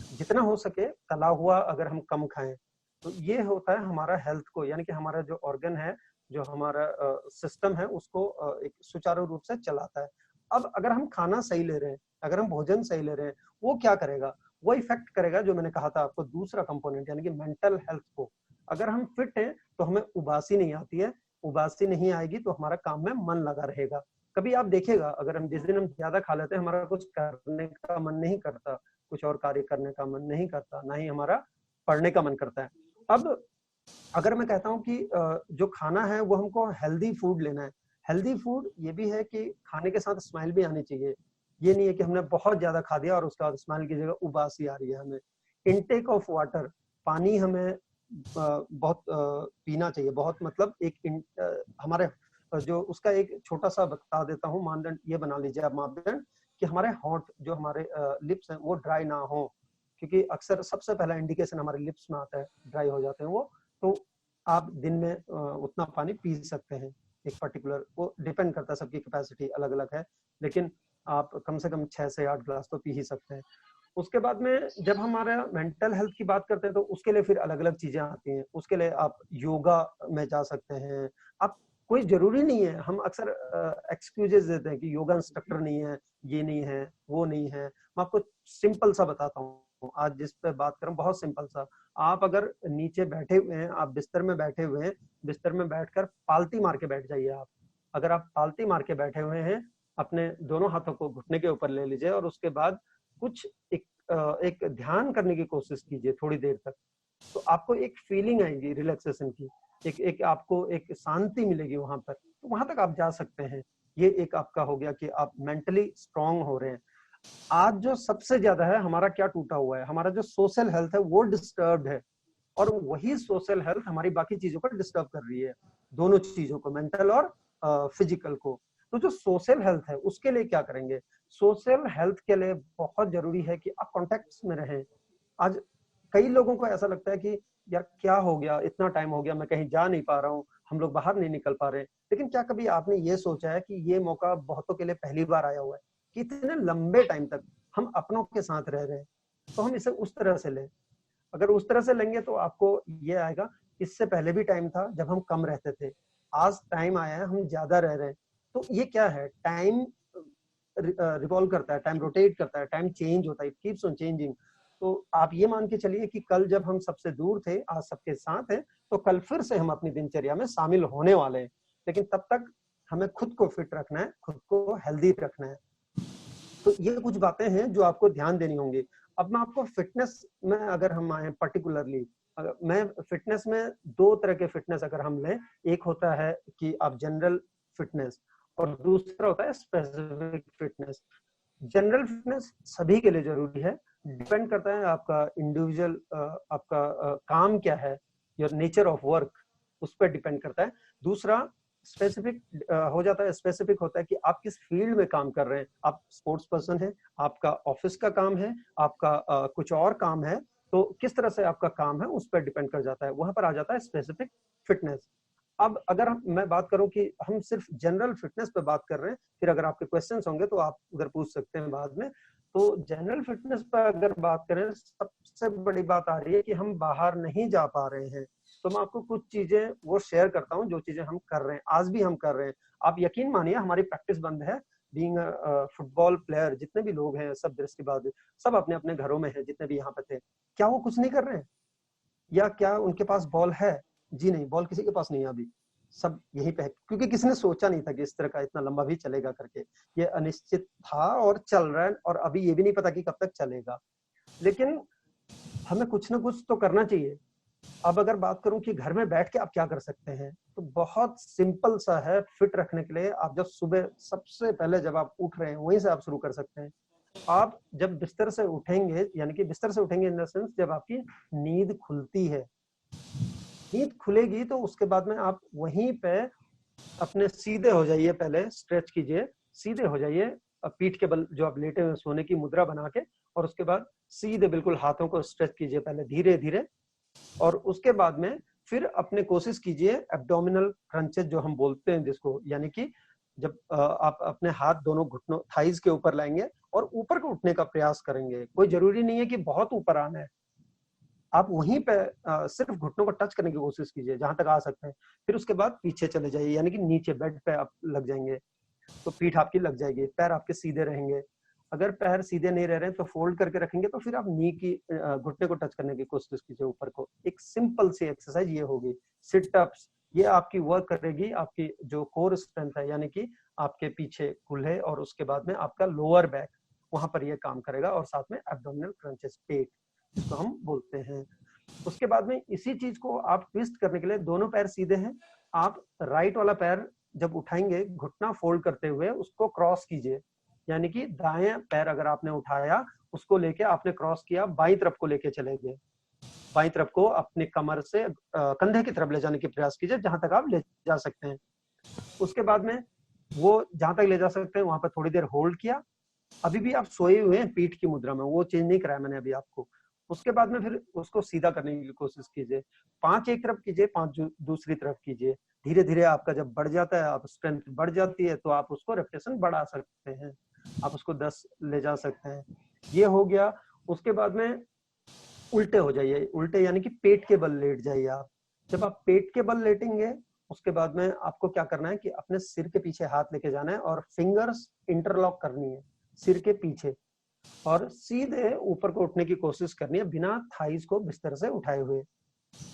जितना हो सके तला हुआ अगर हम कम खाएं, तो ये होता है हमारा हेल्थ को, यानी कि हमारा जो ऑर्गन है, जो हमारा सिस्टम है, उसको एक सुचारू रूप से चलाता है। अब अगर हम खाना सही ले रहे हैं, अगर हम भोजन सही ले रहे हैं, वो क्या करेगा? वो इफेक्ट करेगा जो मैंने कहा था आपको, दूसरा कंपोनेंट, यानी कि मेंटल हेल्थ को। अगर हम फिट हैं तो हमें उबासी नहीं आती है, उबासी नहीं आएगी तो हमारा काम में मन लगा रहेगा। कभी आप देखिएगा, अगर हम जिस दिन हम ज्यादा खा लेते हैं, हमारा कुछ करने का मन नहीं करता, कुछ और कार्य करने का मन नहीं करता, ना ही हमारा पढ़ने का मन करता है। अब अगर मैं कहता हूँ कि जो खाना है वो हमको हेल्दी फूड लेना है। हेल्दी फूड ये भी है कि खाने के साथ स्माइल भी आनी चाहिए। ये नहीं है कि हमने बहुत ज्यादा खा दिया और उसके बाद स्माइल की जगह उबासी आ रही है हमें। इनटेक ऑफ वाटर, पानी हमें बहुत पीना चाहिए, बहुत मतलब एक हमारे जो उसका एक छोटा सा बता देता हूँ मानदंड, ये बना लीजिए आप मापदंड कि हमारे होंठ, जो हमारे लिप्स हैं वो ड्राई ना हो, क्योंकि अक्सर सबसे पहला इंडिकेशन हमारे लिप्स में आता है, ड्राई हो जाते हैं वो। तो आप दिन में उतना पानी पी सकते हैं, एक पर्टिकुलर, वो डिपेंड करता है, सबकी कैपेसिटी अलग अलग है, लेकिन आप कम से कम 6 से 8 गिलास तो पी ही सकते हैं। उसके बाद में जब हमारा मेंटल हेल्थ की बात करते हैं तो उसके लिए फिर अलग अलग चीजें आती हैं। उसके लिए आप योगा में जा सकते हैं। आप, कोई जरूरी नहीं है, हम अक्सर एक्सक्यूजेस देते हैं कि योगा इंस्ट्रक्टर नहीं है, ये नहीं है, वो नहीं है। मैं आपको सिंपल सा बताता हूँ आज जिस पे बात करूँ, बहुत सिंपल सा। आप अगर नीचे बैठे हुए हैं, आप बिस्तर में बैठे हुए हैं, बिस्तर में बैठकर पालती मार के बैठ जाइए। आप अगर आप पालती मार के बैठे हुए हैं, अपने दोनों हाथों को घुटने के ऊपर ले लीजिए और उसके बाद कुछ एक ध्यान करने की कोशिश कीजिए थोड़ी देर तक। तो आपको एक फीलिंग आएगी रिलैक्सेशन की, एक आपको एक शांति मिलेगी वहां पर। तो वहां तक आप जा सकते हैं। ये एक आपका हो गया कि आप मेंटली स्ट्रांग हो रहे हैं। आज जो सबसे ज्यादा है हमारा क्या टूटा हुआ है, हमारा जो सोशल हेल्थ है वो डिस्टर्ब्ड है, और वही सोशल हेल्थ हमारी बाकी चीजों को डिस्टर्ब कर रही है, दोनों चीजों को, मेंटल और फिजिकल को। तो जो सोशल हेल्थ है उसके लिए क्या करेंगे? सोशल हेल्थ के लिए बहुत जरूरी है कि आप कॉन्टेक्ट्स में रहें। आज कई लोगों को ऐसा लगता है कि यार क्या हो गया, इतना टाइम हो गया, मैं कहीं जा नहीं पा रहा हूँ, हम लोग बाहर नहीं निकल पा रहे। लेकिन क्या कभी आपने ये सोचा है कि ये मौका बहुतों के लिए पहली बार आया हुआ है कि इतने लंबे टाइम तक हम अपनों के साथ रह रहे हैं? तो हम इसे उस तरह से लें। अगर उस तरह से लेंगे तो आपको ये आएगा, इससे पहले भी टाइम था जब हम कम रहते थे, आज टाइम आया है हम ज्यादा रह रहे हैं। तो ये क्या है, टाइम रिवॉल्व करता है, टाइम रोटेट करता है, टाइम चेंज होता है, इट कीप्स ऑन चेंजिंग। तो आप ये मान के चलिए कि कल जब हम सबसे दूर थे, आज सबके साथ हैं, तो कल फिर से हम अपनी दिनचर्या में शामिल होने वाले हैं। लेकिन तब तक हमें खुद को फिट रखना है, खुद को हेल्दी रखना है। तो ये कुछ बातें हैं जो आपको ध्यान देनी होंगी। अब मैं आपको फिटनेस में अगर हम आए पर्टिकुलरली, मैं फिटनेस में 2 तरह के फिटनेस अगर हम लें, एक होता है कि आप जनरल फिटनेस और दूसरा होता है स्पेसिफिक फिटनेस। जनरल फिटनेस सभी के लिए जरूरी है, डिपेंड करता है आपका इंडिविजुअल, आपका काम क्या है, योर नेचर ऑफ वर्क, उस पर डिपेंड करता है। दूसरा स्पेसिफिक हो जाता है, स्पेसिफिक होता है कि आप किस फील्ड में काम कर रहे हैं। आप स्पोर्ट्स पर्सन है, आपका ऑफिस का काम है, आपका कुछ और काम है, तो किस तरह से आपका काम है उस पर डिपेंड कर जाता है, वहां पर आ जाता है स्पेसिफिक फिटनेस। अब अगर मैं बात करूं कि हम सिर्फ जनरल फिटनेस पे बात कर रहे हैं, फिर अगर आपके क्वेश्चंस होंगे तो आप उधर पूछ सकते हैं बाद में। तो जनरल फिटनेस पर अगर बात करें, सबसे बड़ी बात आ रही है कि हम बाहर नहीं जा पा रहे हैं। तो मैं आपको कुछ चीजें वो शेयर करता हूँ जो चीजें हम कर रहे हैं, आज भी हम कर रहे हैं। आप यकीन मानिए हमारी प्रैक्टिस बंद है। बीइंग फुटबॉल प्लेयर, जितने भी लोग हैं सब दृष्टिबाधित, सब अपने अपने घरों में हैं, जितने भी यहाँ पे थे। क्या वो कुछ नहीं कर रहे हैं? या क्या उनके पास बॉल है? जी नहीं, बॉल किसी के पास नहीं है अभी, सब यहीं पे है, क्योंकि किसी ने सोचा नहीं था कि इस तरह का इतना लंबा भी चलेगा करके। ये अनिश्चित था और चल रहा है, और अभी ये भी नहीं पता कि कब तक चलेगा। लेकिन हमें कुछ ना कुछ तो करना चाहिए। अब अगर बात करूं कि घर में बैठ के आप क्या कर सकते हैं, तो बहुत सिंपल सा है फिट रखने के लिए। आप जब सुबह सबसे पहले जब आप उठ रहे हैं वहीं से आप शुरू कर सकते हैं। आप जब बिस्तर से उठेंगे, यानी कि बिस्तर से उठेंगे इन द सेंस जब आपकी नींद खुलती है, नींद खुलेगी तो उसके बाद में आप वहीं पे अपने सीधे हो जाइए, पहले स्ट्रेच कीजिए, सीधे हो जाइए पीठ के बल, जो आप लेटे हुए सोने की मुद्रा बना के, और उसके बाद सीधे बिल्कुल हाथों को स्ट्रेच कीजिए पहले धीरे धीरे। और उसके बाद में फिर अपने कोशिश कीजिए एब्डोमिनल क्रंचेस जो हम बोलते हैं जिसको, यानी कि जब आप अपने हाथ दोनों घुटनों थाइज के ऊपर लाएंगे और ऊपर को उठने का प्रयास करेंगे। कोई जरूरी नहीं है कि बहुत ऊपर आना है, आप वहीं पे सिर्फ घुटनों को टच करने की कोशिश कीजिए जहां तक आ सकते हैं। फिर उसके बाद पीछे चले जाइए, यानी कि नीचे बेड पे आप लग जाएंगे तो पीठ आपकी लग जाएगी, पैर आपके सीधे रहेंगे। अगर पैर सीधे नहीं रह रहे हैं तो फोल्ड करके रखेंगे, तो फिर आप नी की घुटने को टच करने की कोशिश कीजिए ऊपर को। एक सिंपल सी एक्सरसाइज ये होगी। सिट अप्स, ये आपकी वर्क करेगी आपकी जो कोर स्ट्रेंथ है, यानी कि आपके पीछे कूल्हे और उसके बाद में आपका लोअर बैक, वहां पर ये काम करेगा। और साथ में एब्डोमिनल क्रंचेस, पेट जिसको हम बोलते हैं। उसके बाद में इसी चीज को आप ट्विस्ट करने के लिए दोनों पैर सीधे हैं, आप राइट वाला पैर जब उठाएंगे घुटना फोल्ड करते हुए उसको क्रॉस कीजिए, यानी कि दाएं पैर अगर आपने उठाया उसको लेके आपने क्रॉस किया, बाईं तरफ को लेके चले गए। बाईं तरफ को अपने कमर से कंधे की तरफ ले जाने की प्रयास कीजिए जहां तक आप ले जा सकते हैं। उसके बाद में वो जहां तक ले जा सकते हैं वहां पर थोड़ी देर होल्ड किया। अभी भी आप सोए हुए हैं पीठ की मुद्रा में, वो चेंज नहीं कराया मैंने अभी आपको। उसके बाद में फिर उसको सीधा करने की कोशिश कीजिए। 5 एक तरफ कीजिए, 5 दूसरी तरफ कीजिए। धीरे धीरे आपका जब बढ़ जाता है, आप स्ट्रेंथ बढ़ जाती है, तो आप उसको रेपिटेशन बढ़ा सकते हैं, आप उसको 10 ले जा सकते हैं। ये हो गया। उसके बाद में उल्टे हो जाइए, उल्टे यानी कि पेट के बल लेट जाइए आप। जब आप पेट के बल लेटेंगे उसके बाद में आपको क्या करना है कि अपने सिर के पीछे हाथ लेके जाना है और फिंगर्स इंटरलॉक करनी है सिर के पीछे, और सीधे ऊपर को उठने की कोशिश करनी है बिना थाइज को बिस्तर से उठाए हुए।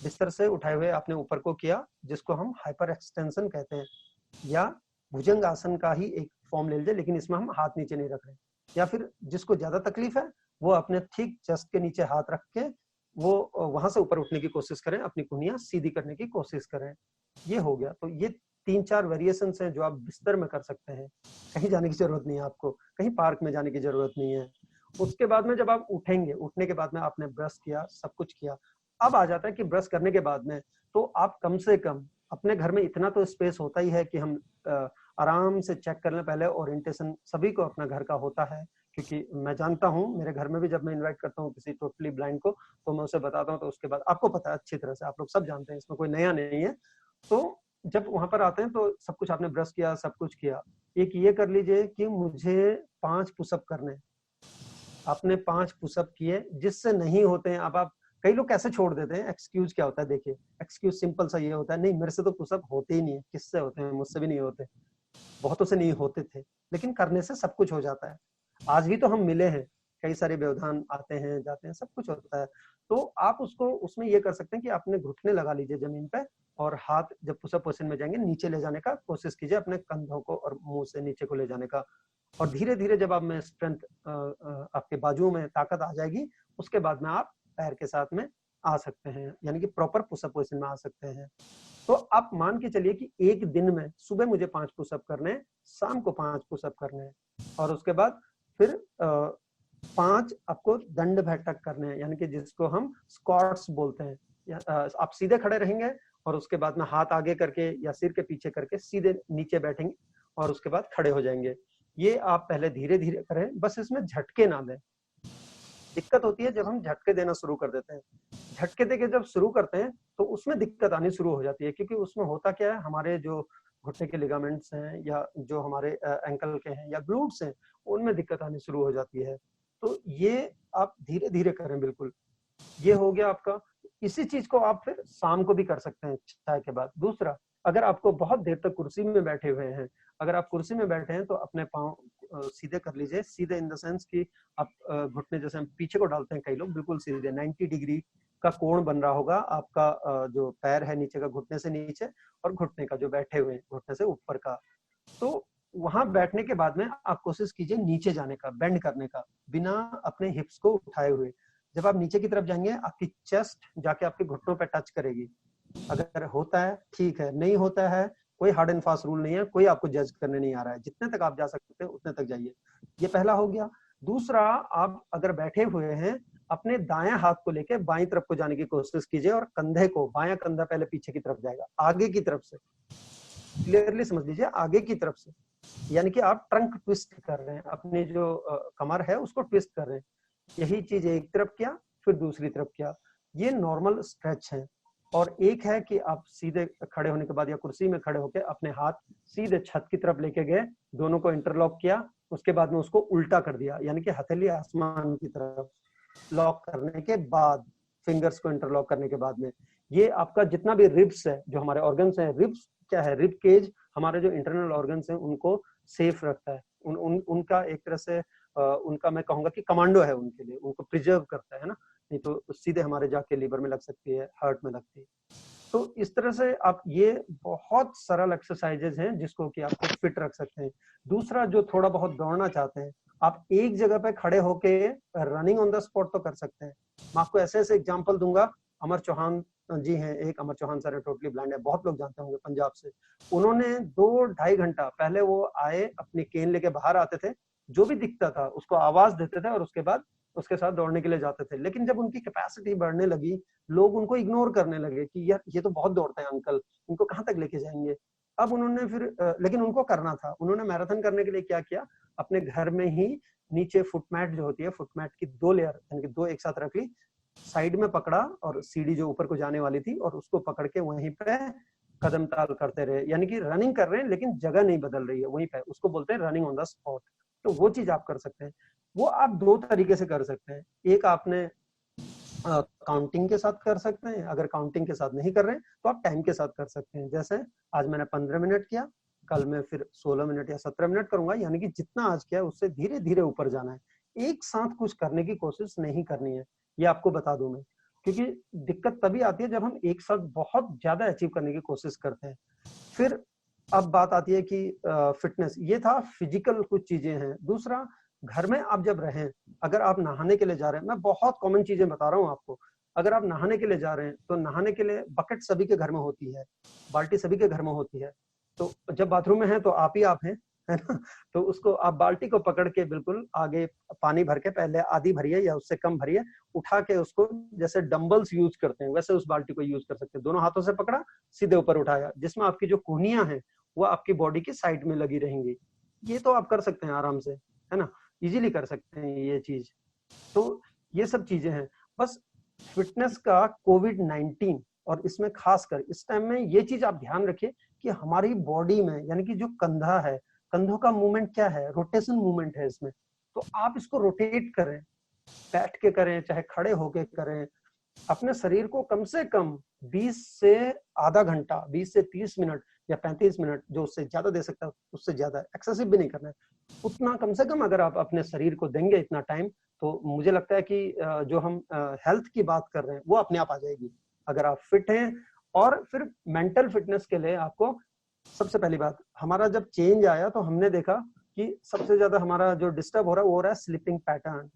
बिस्तर से उठाए हुए आपने ऊपर को किया, जिसको हम हाइपर एक्सटेंशन कहते हैं, या भुजंग आसन का ही एक फॉर्म ले लीजिए, लेकिन इसमें हम हाथ नीचे नहीं रख रहे। या फिर जिसको ज्यादा तकलीफ है वो अपने ठीक चेस्ट के नीचे हाथ रख के वो वहां से ऊपर उठने की कोशिश करें, अपनी कुनियां सीधी करने की कोशिश करें। ये हो गया। तो ये 3-4 वेरिएशंस हैं जो आप बिस्तर में कर सकते हैं। कहीं जाने की जरूरत नहीं है आपको, कहीं पार्क में जाने की जरूरत नहीं है। उसके बाद में जब आप उठेंगे, उठने के बाद में आपने ब्रश किया, सब कुछ किया। अब आ जाता है कि ब्रश करने के बाद में तो आप कम से कम अपने घर में इतना तो स्पेस होता ही है कि हम आराम से चेक कर लें। पहले ओरिएंटेशन सभी को अपना घर का होता है, क्योंकि मैं जानता हूँ मेरे घर में भी जब मैं इनवाइट करता हूँ किसी टोटली ब्लाइंड को तो मैं उसे बताता हूँ, तो उसके बाद आपको पता है अच्छी तरह से, आप लोग सब जानते हैं, इसमें कोई नया नहीं है। तो जब वहां पर आते हैं तो सब कुछ आपने ब्रश किया, सब कुछ किया। एक ये कर लीजिए कि मुझे 5 पुशअप करने, आपने 5 पुशअप किए। जिससे नहीं होते हैं, अब आप कई लोग कैसे छोड़ देते हैं, एक्सक्यूज क्या होता है, देखिए एक्सक्यूज सिंपल सा ये होता है, नहीं मेरे से तो पुशअप होते ही नहीं है। किससे होते हैं? मुझसे भी नहीं होते, बहुतों से नहीं होते थे, लेकिन करने से सब कुछ हो जाता है। आज भी तो हम मिले हैं, कई सारे व्यवधान आते हैं जाते हैं, सब कुछ होता है। तो आप उसको उसमें ये कर सकते हैं कि अपने घुटने लगा लीजिए जमीन पे, और हाथ जब पुशअप पोजीशन में जाएंगे नीचे ले जाने का कोशिश कीजिए, अपने कंधों को और मुंह से नीचे को ले जाने का। और धीरे धीरे जब आप में स्ट्रेंथ आपके बाजुओं में ताकत आ जाएगी, उसके बाद में आप पैर के साथ में आ सकते हैं, यानी कि प्रॉपर पुशअप पोजीशन में आ सकते हैं। तो आप मान के चलिए कि एक दिन में सुबह मुझे 5 पुशअप करने हैं, शाम को 5 पुशअप करने हैं, और उसके बाद फिर 5 आपको दंड बैठक करने हैं, यानी कि जिसको हम स्क्वाट्स बोलते हैं। आप सीधे खड़े रहेंगे और उसके बाद में हाथ आगे करके या सिर के पीछे करके सीधे नीचे बैठेंगे और उसके बाद खड़े हो जाएंगे। ये आप पहले धीरे धीरे करें, बस इसमें झटके ना दें। दिक्कत होती है जब हम झटके देना शुरू कर देते हैं। झटके देके जब शुरू करते हैं तो उसमें दिक्कत आनी शुरू हो जाती है, क्योंकि उसमें होता क्या है, हमारे जो घुटने के लिगामेंट्स हैं या जो हमारे एंकल के हैं या ग्लूट्स हैं, उनमें दिक्कत आनी शुरू हो जाती है। तो ये आप धीरे धीरे करें। बिल्कुल, ये हो गया आपका। इसी चीज को आप फिर शाम को भी कर सकते हैं चाय के बाद। दूसरा, अगर आपको बहुत देर तक कुर्सी में बैठे हुए हैं, अगर आप कुर्सी में बैठे हैं तो अपने पाँव सीधे कर लीजिए। सीधे इन द सेंस कि आप घुटने जैसे हम पीछे को डालते हैं कई लोग, बिल्कुल सीधे 90 डिग्री का कोण बन रहा होगा आपका, जो पैर है नीचे का घुटने से नीचे और घुटने का जो बैठे हुए घुटने से ऊपर का। तो वहां बैठने के बाद में आप कोशिश कीजिए नीचे जाने का, बेंड करने का, बिना अपने हिप्स को उठाए हुए। जब आप नीचे की तरफ जाएंगे आपकी चेस्ट जाके आपके घुटनों पे टच करेगी। अगर होता है ठीक है, नहीं होता है कोई हार्ड एंड फास्ट रूल नहीं है, कोई आपको जज करने नहीं आ रहा है। जितने तक आप जा सकते हैं उतने तक जाइए। ये पहला हो गया। दूसरा, आप अगर बैठे हुए हैं अपने दाएं हाथ को लेके बाईं तरफ को जाने की कोशिश कीजिए और कंधे को, बायां कंधा पहले पीछे की तरफ जाएगा, आगे की तरफ से। क्लियरली समझ लीजिए, आगे की तरफ से, यानी कि आप ट्रंक ट्विस्ट कर रहे हैं, अपनी जो कमर है उसको ट्विस्ट कर रहे हैं। यही चीज एक तरफ किया फिर दूसरी तरफ किया। ये नॉर्मल स्ट्रेच है। और एक है कि आप सीधे खड़े होने के बाद या कुर्सी में खड़े होकर अपने हाथ सीधे छत की तरफ लेके गए, दोनों को इंटरलॉक किया, उसके बाद में उसको उल्टा कर दिया, यानी कि हथेली आसमान की तरफ लॉक करने के बाद, फिंगर्स को इंटरलॉक करने के बाद में, ये आपका जितना भी रिब्स है, जो हमारे ऑर्गन्स हैं, रिब्स क्या है, रिब केज हमारे जो इंटरनल ऑर्गन्स हैं उनको सेफ रखता है। उनका एक तरह से उनका मैं कहूंगा कि कमांडो है उनके लिए, उनको प्रिजर्व करता है ना, नहीं तो सीधे हमारे जाके लीवर में लग सकती है, हार्ट में लगती है। तो इस तरह से आप, ये बहुत सरल एक्सरसाइजेज हैं जिसको कि आपको फिट रख सकते हैं। दूसरा, जो थोड़ा बहुत दौड़ना चाहते हैं, आप एक जगह पे खड़े होके रनिंग ऑन द स्पॉट तो कर सकते हैं। मैं आपको ऐसे ऐसे एग्जांपल दूंगा। अमर चौहान जी हैं एक, अमर चौहान सर है, टोटली ब्लाइंड है, बहुत लोग जानते होंगे पंजाब से। उन्होंने 2-2.5 घंटा पहले वो आए, अपनी केन लेके बाहर आते थे, जो भी दिखता था उसको आवाज देते थे और उसके बाद उसके साथ दौड़ने के लिए जाते थे। लेकिन जब उनकी कैपेसिटी बढ़ने लगी, लोग उनको इग्नोर करने लगे कि यार ये तो बहुत दौड़ते हैं अंकल, इनको कहाँ तक लेके जाएंगे। अब उन्होंने फिर लेकिन उनको करना था, उन्होंने मैराथन करने के लिए क्या किया, अपने घर में ही नीचे फुटमैट जो होती है, फुटमैट की 2 लेयर यानी कि 2 एक साथ रख ली, साइड में पकड़ा और सीढ़ी जो ऊपर को जाने वाली थी और उसको पकड़ के वहीं पे कदम ताल करते रहे, यानी कि रनिंग कर रहे हैं लेकिन जगह नहीं बदल रही है, वहीं पे, उसको बोलते हैं रनिंग ऑन द स्पॉट। तो वो चीज आप कर सकते हैं। वो आप 2 तरीके से कर सकते हैं। एक आपने काउंटिंग के साथ कर सकते हैं, अगर काउंटिंग के साथ नहीं कर रहे हैं तो आप टाइम के साथ कर सकते हैं। जैसे आज मैंने 15 मिनट किया, कल मैं फिर 16 मिनट या 17 मिनट करूंगा, यानी कि जितना आज किया है उससे धीरे धीरे ऊपर जाना है। एक साथ कुछ करने की कोशिश नहीं करनी है, ये आपको बता दूं मैं, क्योंकि दिक्कत तभी आती है जब हम एक साथ बहुत ज्यादा अचीव करने की कोशिश करते हैं। फिर अब बात आती है कि फिटनेस, ये था फिजिकल कुछ चीजें हैं। दूसरा, घर में आप जब रहें, अगर आप नहाने के लिए जा रहे हैं, मैं बहुत कॉमन चीजें बता रहा हूँ आपको, अगर आप नहाने के लिए जा रहे हैं तो नहाने के लिए बकेट सभी के घर में होती है, बाल्टी सभी के घर में होती है। तो जब बाथरूम में है तो आप ही आप हैं, है ना, तो उसको आप बाल्टी को पकड़ के बिल्कुल आगे पानी भर के पहले आधी भरिए या उससे कम भरिए, उठा के उसको जैसे डंबल्स यूज करते हैं वैसे उस बाल्टी को यूज कर सकते हैं। दोनों हाथों से पकड़ा, सीधे ऊपर उठाया, जिसमें आपकी जो कोहनियां हैं वो आपकी बॉडी की साइड में लगी रहेंगी। ये तो आप कर सकते हैं आराम से, है ना, इजीली कर सकते हैं ये चीज। तो ये सब चीजें हैं। बस फिटनेस का कोविड-19 और इसमें खासकर इस टाइम में ये चीज आप ध्यान रखिए कि हमारी बॉडी में, यानी कि जो कंधा है, कंधों का मूवमेंट क्या है, रोटेशन मूवमेंट है इसमें। तो आप इसको रोटेट करें, बैठ के करें चाहे खड़े होके करें। अपने शरीर को कम से कम 20 से आधा घंटा, 20 से 30 मिनट या 35 मिनट, जो उससे ज्यादा दे सकता है उससे ज्यादा, एक्सेसिव भी नहीं करना है, उतना कम से कम अगर आप अपने शरीर को देंगे इतना टाइम, तो मुझे लगता है कि जो हम हेल्थ की बात कर रहे हैं वो अपने आप आ जाएगी, अगर आप फिट हैं। और फिर मेंटल फिटनेस के लिए आपको सबसे पहली बात, हमारा जब चेंज आया तो हमने देखा कि सबसे ज्यादा हमारा जो डिस्टर्ब हो रहा है वो हो रहा है स्लीपिंग पैटर्न।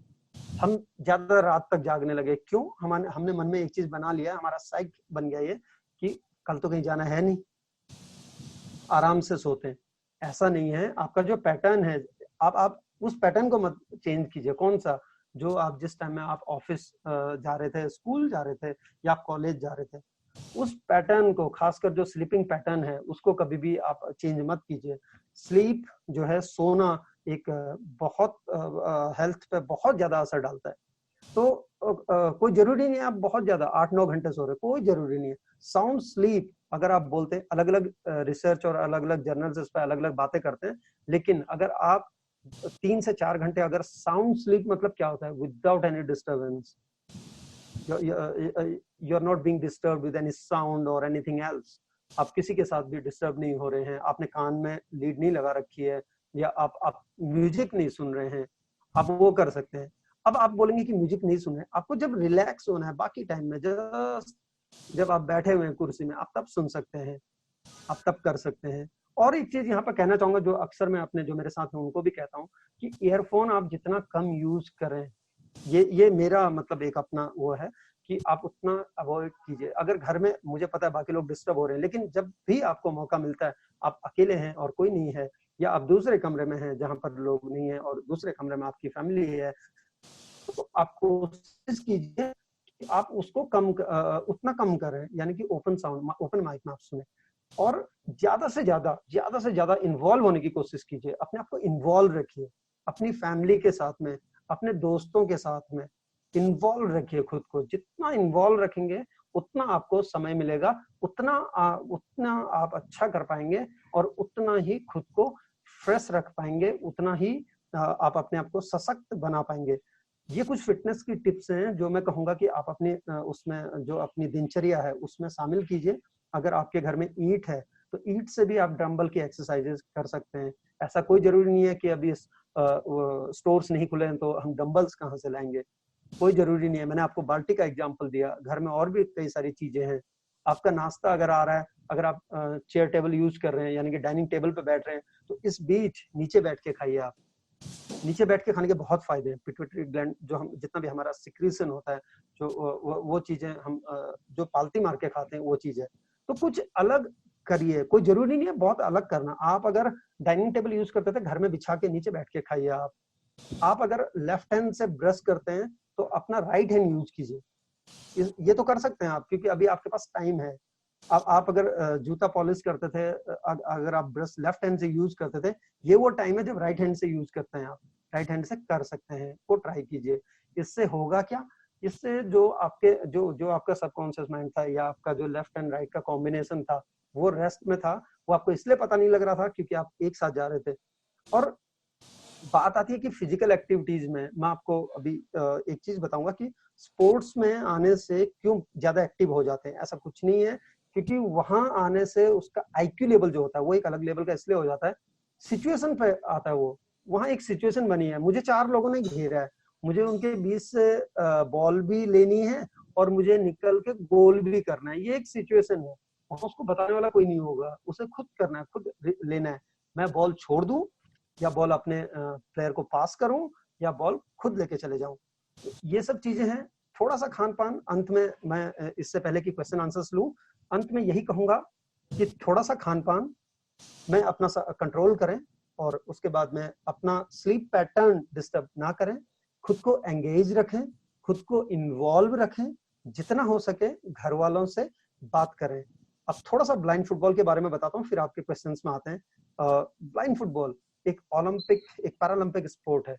हम ज्यादा रात तक जागने लगे। क्यों? हमने मन में एक चीज बना लिया, हमारा साइक बन गया ये कि कल तो कहीं जाना है नहीं, आराम से सोते हैं। ऐसा नहीं है। आपका जो पैटर्न है, आप उस पैटर्न को मत चेंज कीजिए। कौन सा? जो आप जिस टाइम में आप ऑफिस जा रहे थे, स्कूल जा रहे थे या कॉलेज जा रहे थे, उस पैटर्न को, खासकर जो स्लीपिंग पैटर्न है उसको कभी भी आप चेंज मत कीजिए। स्लीप जो है, सोना, एक बहुत हेल्थ पे बहुत ज्यादा असर डालता है। तो कोई जरूरी नहीं है आप बहुत ज्यादा 8-9 घंटे सो रहे, कोई जरूरी नहीं है। साउंड स्लीप अगर आप बोलते हैं, अलग अलग रिसर्च और अलग अलग जर्नल्स इस पर अलग अलग बातें करते हैं, लेकिन अगर आप 3 से 4 घंटे अगर साउंड स्लीप, मतलब क्या होता है, without any disturbance, you are not being disturbed with any sound और एनीथिंग एल्स, आप किसी के साथ भी डिस्टर्ब नहीं हो रहे हैं, आपने कान में लीड नहीं लगा रखी है, या आप म्यूजिक नहीं सुन रहे हैं, आप वो कर सकते हैं। अब आप बोलेंगे कि म्यूजिक नहीं सुन रहे, आपको जब रिलैक्स होना है बाकी टाइम में, जब आप बैठे हुए हैं कुर्सी में, आप तब सुन सकते हैं, आप तब कर सकते हैं। और एक चीज यहाँ पर कहना चाहूंगा, जो अक्सर मैं अपने जो मेरे साथ हैं उनको भी कहता हूँ, कि ईयरफोन आप जितना कम यूज करें, ये मेरा मतलब एक अपना वो है कि आप उतना अवॉइड कीजिए। अगर घर में, मुझे पता है बाकी लोग डिस्टर्ब हो रहे हैं, लेकिन जब भी आपको मौका मिलता है, आप अकेले हैं और कोई नहीं है, या आप दूसरे कमरे में हैं जहां पर लोग नहीं है और दूसरे कमरे में आपकी फैमिली है, तो आप कोशिश कीजिए कि आप उसको उतना कम करें, यानी कि ओपन साउंड, ओपन माइक में आप सुने, और ज्यादा से ज्यादा इन्वॉल्व होने की कोशिश कीजिए। अपने आप को इन्वॉल्व रखिए, अपनी फैमिली के साथ में, अपने दोस्तों के साथ में इन्वॉल्व रखिए खुद को। जितना इन्वॉल्व रखेंगे उतना आपको समय मिलेगा, उतना आप अच्छा कर पाएंगे, और उतना ही खुद को फ्रेश रख पाएंगे, उतना ही आप अपने आप को सशक्त बना पाएंगे। ये कुछ फिटनेस की टिप्स हैं जो मैं कहूंगा कि आप अपने उसमें जो अपनी दिनचर्या है उसमें शामिल कीजिए। अगर आपके घर में ईंट है तो ईंट से भी आप डंबल की एक्सरसाइजेस कर सकते हैं। ऐसा कोई जरूरी नहीं है कि अभी स्टोर्स नहीं खुले हैं तो हम डंबल्स कहाँ से लाएंगे, कोई जरूरी नहीं है। मैंने आपको बाल्टी का एग्जांपल दिया, घर में और भी कई सारी चीजें हैं। आपका नाश्ता अगर आ रहा है, अगर आप चेयर टेबल यूज कर रहे हैं, यानी कि डाइनिंग टेबल पे बैठ रहे हैं, तो इस बीच नीचे बैठ के खाइए। आप नीचे बैठ के खाने के बहुत फायदे हैं। पिट्यूटरी ग्लैंड, जो हम जितना भी हमारा सिक्रीशन होता है, जो वो चीजें हम जो पालती मार के खाते हैं, वो चीज है। तो कुछ अलग करिए, कोई जरूरी नहीं है बहुत अलग करना। आप अगर डाइनिंग टेबल यूज करते थे, घर में बिछा के नीचे बैठ के खाइए। आप अगर लेफ्ट हैंड से ब्रश करते हैं तो अपना राइट हैंड यूज कीजिए। ये तो कर सकते हैं आप, क्योंकि अभी आपके पास टाइम है। आप अगर जूता पॉलिश करते थे, अगर आप ब्रश लेफ्ट हैंड से यूज करते थे, ये वो टाइम है जब राइट हैंड से यूज करते हैं। आप राइट हैंड से कर सकते हैं, वो ट्राई कीजिए। इससे होगा क्या, इससे जो आपका सबकॉन्शियस माइंड था, या आपका जो लेफ्ट एंड राइट का कॉम्बिनेशन था, वो रेस्ट में था। वो आपको इसलिए पता नहीं लग रहा था क्योंकि आप एक साथ जा रहे थे। और बात आती है कि फिजिकल एक्टिविटीज में, मैं आपको अभी एक चीज बताऊंगा कि स्पोर्ट्स में आने से क्यों ज्यादा एक्टिव हो जाते हैं। ऐसा कुछ नहीं है, क्योंकि वहां आने से उसका आईक्यू लेवल जो होता है वो एक अलग लेवल का इसलिए हो जाता है, सिचुएशन पे आता है वो। वहां एक सिचुएशन बनी है, मुझे 4 लोगों ने घेरा है, मुझे उनके बीच से बॉल भी लेनी है और मुझे निकल के गोल भी करना है। ये एक सिचुएशन है, वहां उसको बताने वाला कोई नहीं होगा, उसे खुद करना है, खुद लेना है। मैं बॉल छोड़ दूं, या बॉल अपने प्लेयर को पास करूं, या बॉल खुद लेके चले जाऊं। ये सब चीजें हैं। थोड़ा सा खान पान, अंत में मैं इससे पहले कि क्वेश्चन आंसर्स लूं, अंत में यही कहूंगा कि थोड़ा सा खान पान में अपना कंट्रोल करें, और उसके बाद में अपना स्लीप पैटर्न डिस्टर्ब ना करें, खुद को एंगेज रखें, खुद को इन्वॉल्व रखें, जितना हो सके घर वालों से बात करें। अब थोड़ा सा ब्लाइंड फुटबॉल के बारे में बताता हूँ, फिर आपके क्वेश्चंस में आते हैं। ब्लाइंड फुटबॉल एक ओलंपिक, एक पैरालंपिक स्पोर्ट है,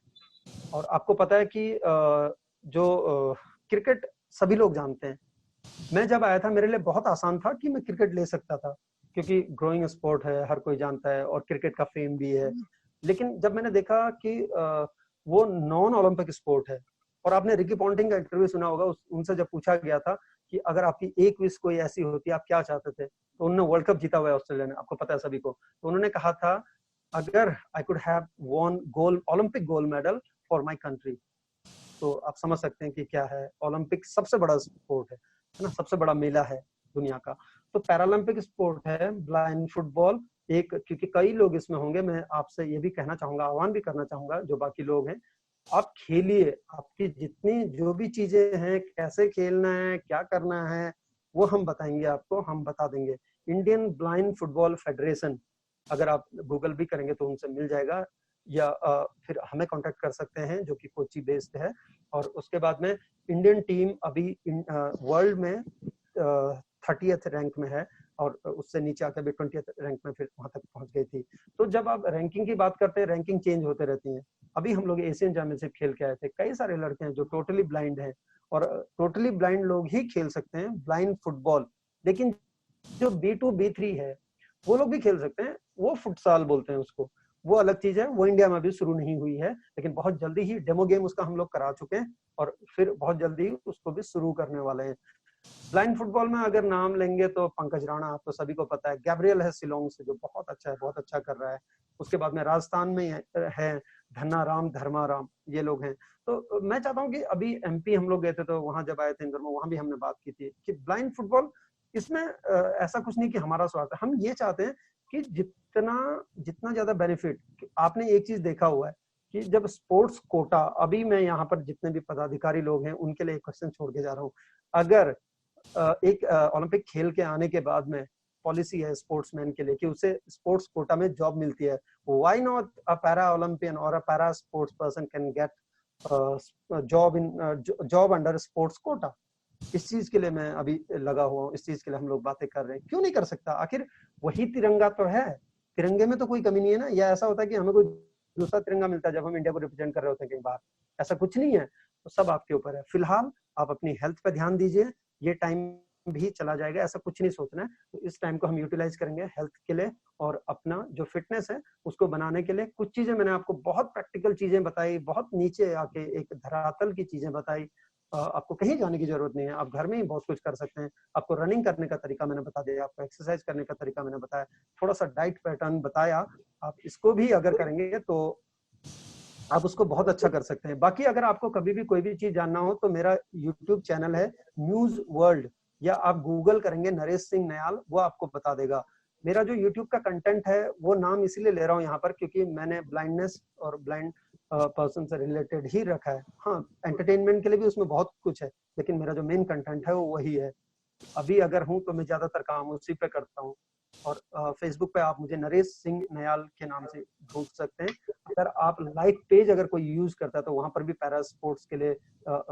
और आपको पता है कि जो क्रिकेट सभी लोग जानते हैं। मैं जब आया था मेरे लिए बहुत आसान था कि मैं क्रिकेट ले सकता था, क्योंकि ग्रोइंग स्पोर्ट है, हर कोई जानता है, और क्रिकेट का फेम भी है। लेकिन जब मैंने देखा कि वो नॉन ओलंपिक स्पोर्ट है, और आपने रिकी पॉन्टिंग का इंटरव्यू सुना होगा, उनसे जब पूछा गया था कि अगर आपकी एक विश कोई ऐसी होती आप क्या चाहते थे, तो उन्होंने वर्ल्ड कप जीता हुआ है ऑस्ट्रेलिया ने, आपको पता है सभी को। तो उन्होंने कहा था, अगर I could have won gold, Olympic gold medal for my country. तो आप समझ सकते हैं कि क्या है, ओलंपिक सबसे बड़ा स्पोर्ट है ना, सबसे बड़ा मेला है दुनिया का। तो पैरालंपिक स्पोर्ट है ब्लाइंड फुटबॉल एक, क्योंकि कई लोग इसमें होंगे। मैं आपसे ये भी कहना चाहूंगा, आह्वान भी करना चाहूंगा जो बाकी लोग हैं, आप खेलिए। आपकी जितनी जो भी चीजें हैं, कैसे खेलना है, क्या करना है, वो हम बताएंगे आपको, हम बता देंगे। इंडियन ब्लाइंड फुटबॉल फेडरेशन, अगर आप गूगल भी करेंगे तो उनसे मिल जाएगा, या फिर हमें कांटेक्ट कर सकते हैं जो कि कोची बेस्ड है। और उसके बाद में इंडियन टीम अभी वर्ल्ड में 30th रैंक में है, और उससे नीचे आकर भी 20th रैंक में फिर वहां तक पहुंच गई थी। तो जब आप रैंकिंग की बात करते हैं, रैंकिंग चेंज होते रहती है। अभी हम लोग एशियन चैंपियनशिप खेल के आए थे, कई सारे लड़के हैं जो टोटली ब्लाइंड हैं, और टोटली ब्लाइंड लोग ही खेल सकते हैं ब्लाइंड फुटबॉल। लेकिन जो B2 B3 है वो लोग भी खेल सकते हैं, वो फुटसाल बोलते हैं उसको, वो अलग चीज है। वो इंडिया में अभी शुरू नहीं हुई है, लेकिन बहुत जल्दी ही डेमो गेम उसका हम लोग करा चुके हैं और फिर बहुत जल्दी उसको भी शुरू करने वाले हैं। ब्लाइंड फुटबॉल में अगर नाम लेंगे तो पंकज राणा, आपको सभी को पता है। गैब्रियल है शिलोंग से जो बहुत अच्छा कर रहा है। उसके बाद में राजस्थान में है धन्ना राम, धर्मा राम, ये लोग हैं। तो मैं चाहता हूँ कि अभी MP हम लोग गए थे, तो वहां जब आए थे इंदौर में, वहां भी हमने बात की थी कि ब्लाइंड फुटबॉल, इसमें ऐसा कुछ नहीं कि हमारा स्वार्थ है। हम ये चाहते हैं कि जितना ज्यादा बेनिफिट। आपने एक चीज देखा हुआ है कि जब स्पोर्ट्स कोटा, अभी मैं यहाँ पर जितने भी पदाधिकारी लोग हैं उनके लिए एक क्वेश्चन छोड़ के जा रहा हूँ। अगर एक ओलंपिक खेल के आने के बाद में पॉलिसी है स्पोर्ट्समैन के लिए कि उसे स्पोर्ट्स कोटा में जॉब मिलती है, why not a para olympian और a para sports person can get job under sports quota. इस चीज के लिए मैं अभी लगा हुआ हूँ, इस चीज के लिए हम लोग बातें कर रहे हैं। क्यों नहीं कर सकता? आखिर वही तिरंगा तो है, तिरंगे में तो कोई कमी नहीं है ना। या ऐसा होता है कि हमें कोई दूसरा तिरंगा मिलता है जब हम इंडिया को रिप्रेजेंट कर रहे होते हैं कई बार? ऐसा कुछ नहीं है। तो सब आपके ऊपर है। फिलहाल आप अपनी हेल्थ पे ध्यान दीजिए, ये टाइम भी चला जाएगा, ऐसा कुछ नहीं सोचना है। तो इस टाइम को हम यूटिलाइज करेंगे हेल्थ के लिए और अपना जो फिटनेस है उसको बनाने के लिए। कुछ चीजें मैंने आपको बहुत प्रैक्टिकल चीजें बताई, बहुत नीचे आके एक धरातल की चीजें बताई। आपको कहीं जाने की जरूरत नहीं है, आप घर में ही बहुत कुछ कर सकते हैं। आपको रनिंग करने का तरीका मैंने बता दिया, आपको एक्सरसाइज करने का तरीका मैंने बताया, थोड़ा सा डाइट पैटर्न बताया। आप इसको भी अगर करेंगे तो आप उसको बहुत अच्छा कर सकते हैं। बाकी अगर आपको कभी भी कोई भी चीज जानना हो तो मेरा YouTube चैनल है न्यूज वर्ल्ड, या आप गूगल करेंगे नरेश सिंह नयाल, वो आपको बता देगा। मेरा जो YouTube का कंटेंट है वो नाम इसीलिए ले रहा हूँ यहाँ पर क्योंकि मैंने ब्लाइंडनेस और ब्लाइंड पर्सन से रिलेटेड ही रखा है। हाँ, एंटरटेनमेंट के लिए भी उसमें बहुत कुछ है, लेकिन मेरा जो मेन कंटेंट है वो वही है। अभी अगर हूँ तो मैं ज्यादातर काम उसी पे करता हूँ। और फेसबुक पे आप मुझे नरेश सिंह नयाल के नाम से ढूंढ सकते हैं। अगर आप लाइव पेज अगर कोई यूज करता है तो वहां पर भी पैरा स्पोर्ट्स के लिए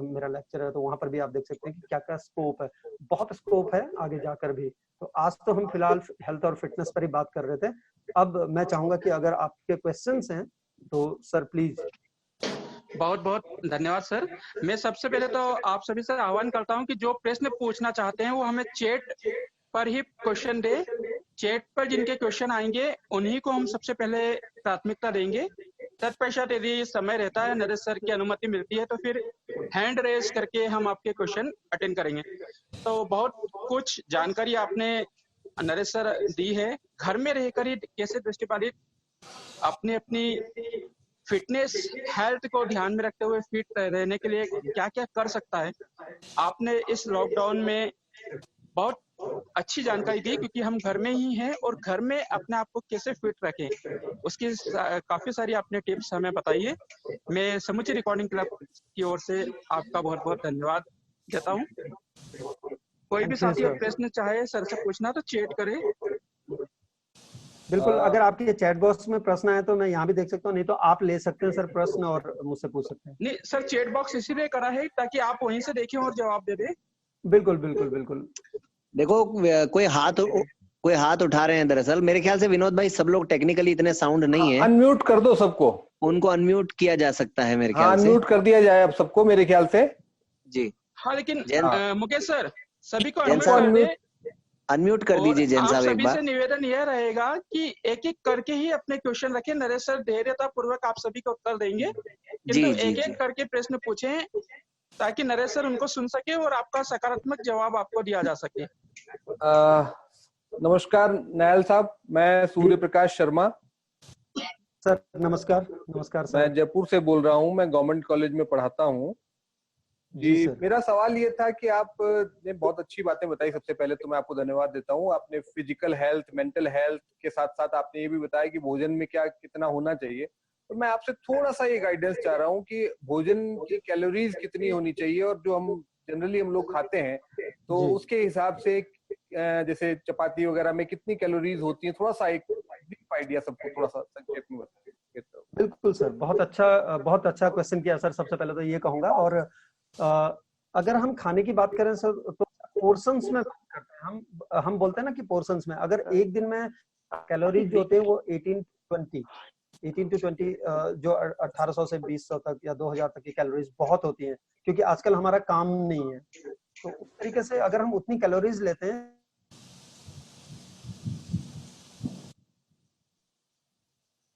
मेरा लेक्चर है, तो वहां पर भी आप देख सकते हैं कि क्या क्या स्कोप है। बहुत स्कोप है आगे जाकर भी। तो आज तो हम फिलहाल हेल्थ और फिटनेस पर ही बात कर रहे थे। अब मैं चाहूंगा कि अगर आपके क्वेश्चंस हैं तो सर प्लीज। बहुत बहुत धन्यवाद सर। मैं सबसे पहले तो आप सभी से आह्वान करता हूं कि जो प्रश्न पूछना चाहते हैं वो हमें चैट पर ही क्वेश्चन दे। चैट पर जिनके क्वेश्चन आएंगे उन्हीं को हम सबसे पहले प्राथमिकता देंगे। तत्पश्चात यदि समय रहता है, नरेश सर की अनुमति मिलती है, तो फिर हैंड रेज करके हम आपके क्वेश्चन अटेंड करेंगे। तो बहुत कुछ जानकारी आपने नरेश सर दी है। घर में रहकर ही कैसे दृष्टिबाधित अपनी अपनी फिटनेस हेल्थ को ध्यान में रखते हुए फिट रहने के लिए क्या क्या कर सकता है, आपने इस लॉकडाउन में बहुत अच्छी जानकारी दी। क्योंकि हम घर में ही हैं और घर में अपने आप को कैसे फिट रखें उसकी काफी सारी आपने टिप्स हमें बताई है। मैं समुची रिकॉर्डिंग क्लब की ओर से आपका बहुत बहुत धन्यवाद देता हूँ। कोई भी साथी प्रश्न चाहे सर से पूछना तो चैट करे। बिल्कुल, अगर आपके चैट बॉक्स में प्रश्न आए तो मैं यहाँ भी देख सकता हूँ, नहीं तो आप ले सकते हैं सर प्रश्न और मुझसे पूछ सकते हैं। नहीं सर, चैट बॉक्स इसीलिए करा है ताकि आप वहीं से देखें और जवाब दे दें। बिल्कुल बिल्कुल बिल्कुल। देखो कोई हाथ उठा रहे हैं। दरअसल मेरे ख्याल से विनोद भाई सब लोग टेक्निकली इतने साउंड नहीं है। अनम्यूट कर दो सबको, उनको अनम्यूट किया जा सकता है मेरे ख्याल से। अनम्यूट कर दिया जाए अब सबको मेरे ख्याल से। जी हाँ, लेकिन मुकेश सर सभी को अनम्यूट कर दीजिए जैन साहब एक बार। सभी से निवेदन यह रहेगा कि एक एक करके ही अपने क्वेश्चन रखें। नरेश सर धैर्यता पूर्वक आप सभी को उत्तर देंगे, किंतु एक एक करके प्रश्न पूछें ताकि नरेश सर उनको सुन सके और आपका सकारात्मक जवाब आपको दिया जा सके। नमस्कार नयाल साहब, मैं सूर्य प्रकाश शर्मा। सर नमस्कार। नमस्कार सर, मैं जयपुर से बोल रहा हूँ। मैं गवर्नमेंट कॉलेज में पढ़ाता हूँ। जी मेरा सवाल ये था कि आपने बहुत अच्छी बातें बताई। सबसे पहले तो मैं आपको धन्यवाद देता हूँ। आपने फिजिकल हेल्थ, मेंटल हेल्थ के साथ साथ आपने ये भी बताया कि भोजन में क्या कितना होना चाहिए। तो मैं आपसे थोड़ा सा ये गाइडेंस चाह रहा हूँ कि भोजन की कैलोरीज कितनी होनी चाहिए और जो हम जनरली हम लोग खाते हैं तो उसके हिसाब से जैसे चपाती वगैरह में कितनी कैलोरीज होती है, थोड़ा सा एक आइडिया सबको थोड़ा सा संक्षेप में बताइए। बिल्कुल सर, बहुत अच्छा क्वेश्चन किया सर। सबसे पहले तो ये कहूंगा, और अगर हम खाने की बात करें सर तो पोर्शंस में करते हैं हम। हम बोलते हैं ना कि पोर्शंस में, अगर एक दिन में कैलोरीज जो होते हैं वो 18 to 20 जो 1800 से 2000 तक या 2000 तक की कैलोरीज बहुत होती हैं, क्योंकि आजकल हमारा काम नहीं है। तो उस तरीके से अगर हम उतनी कैलोरीज लेते हैं।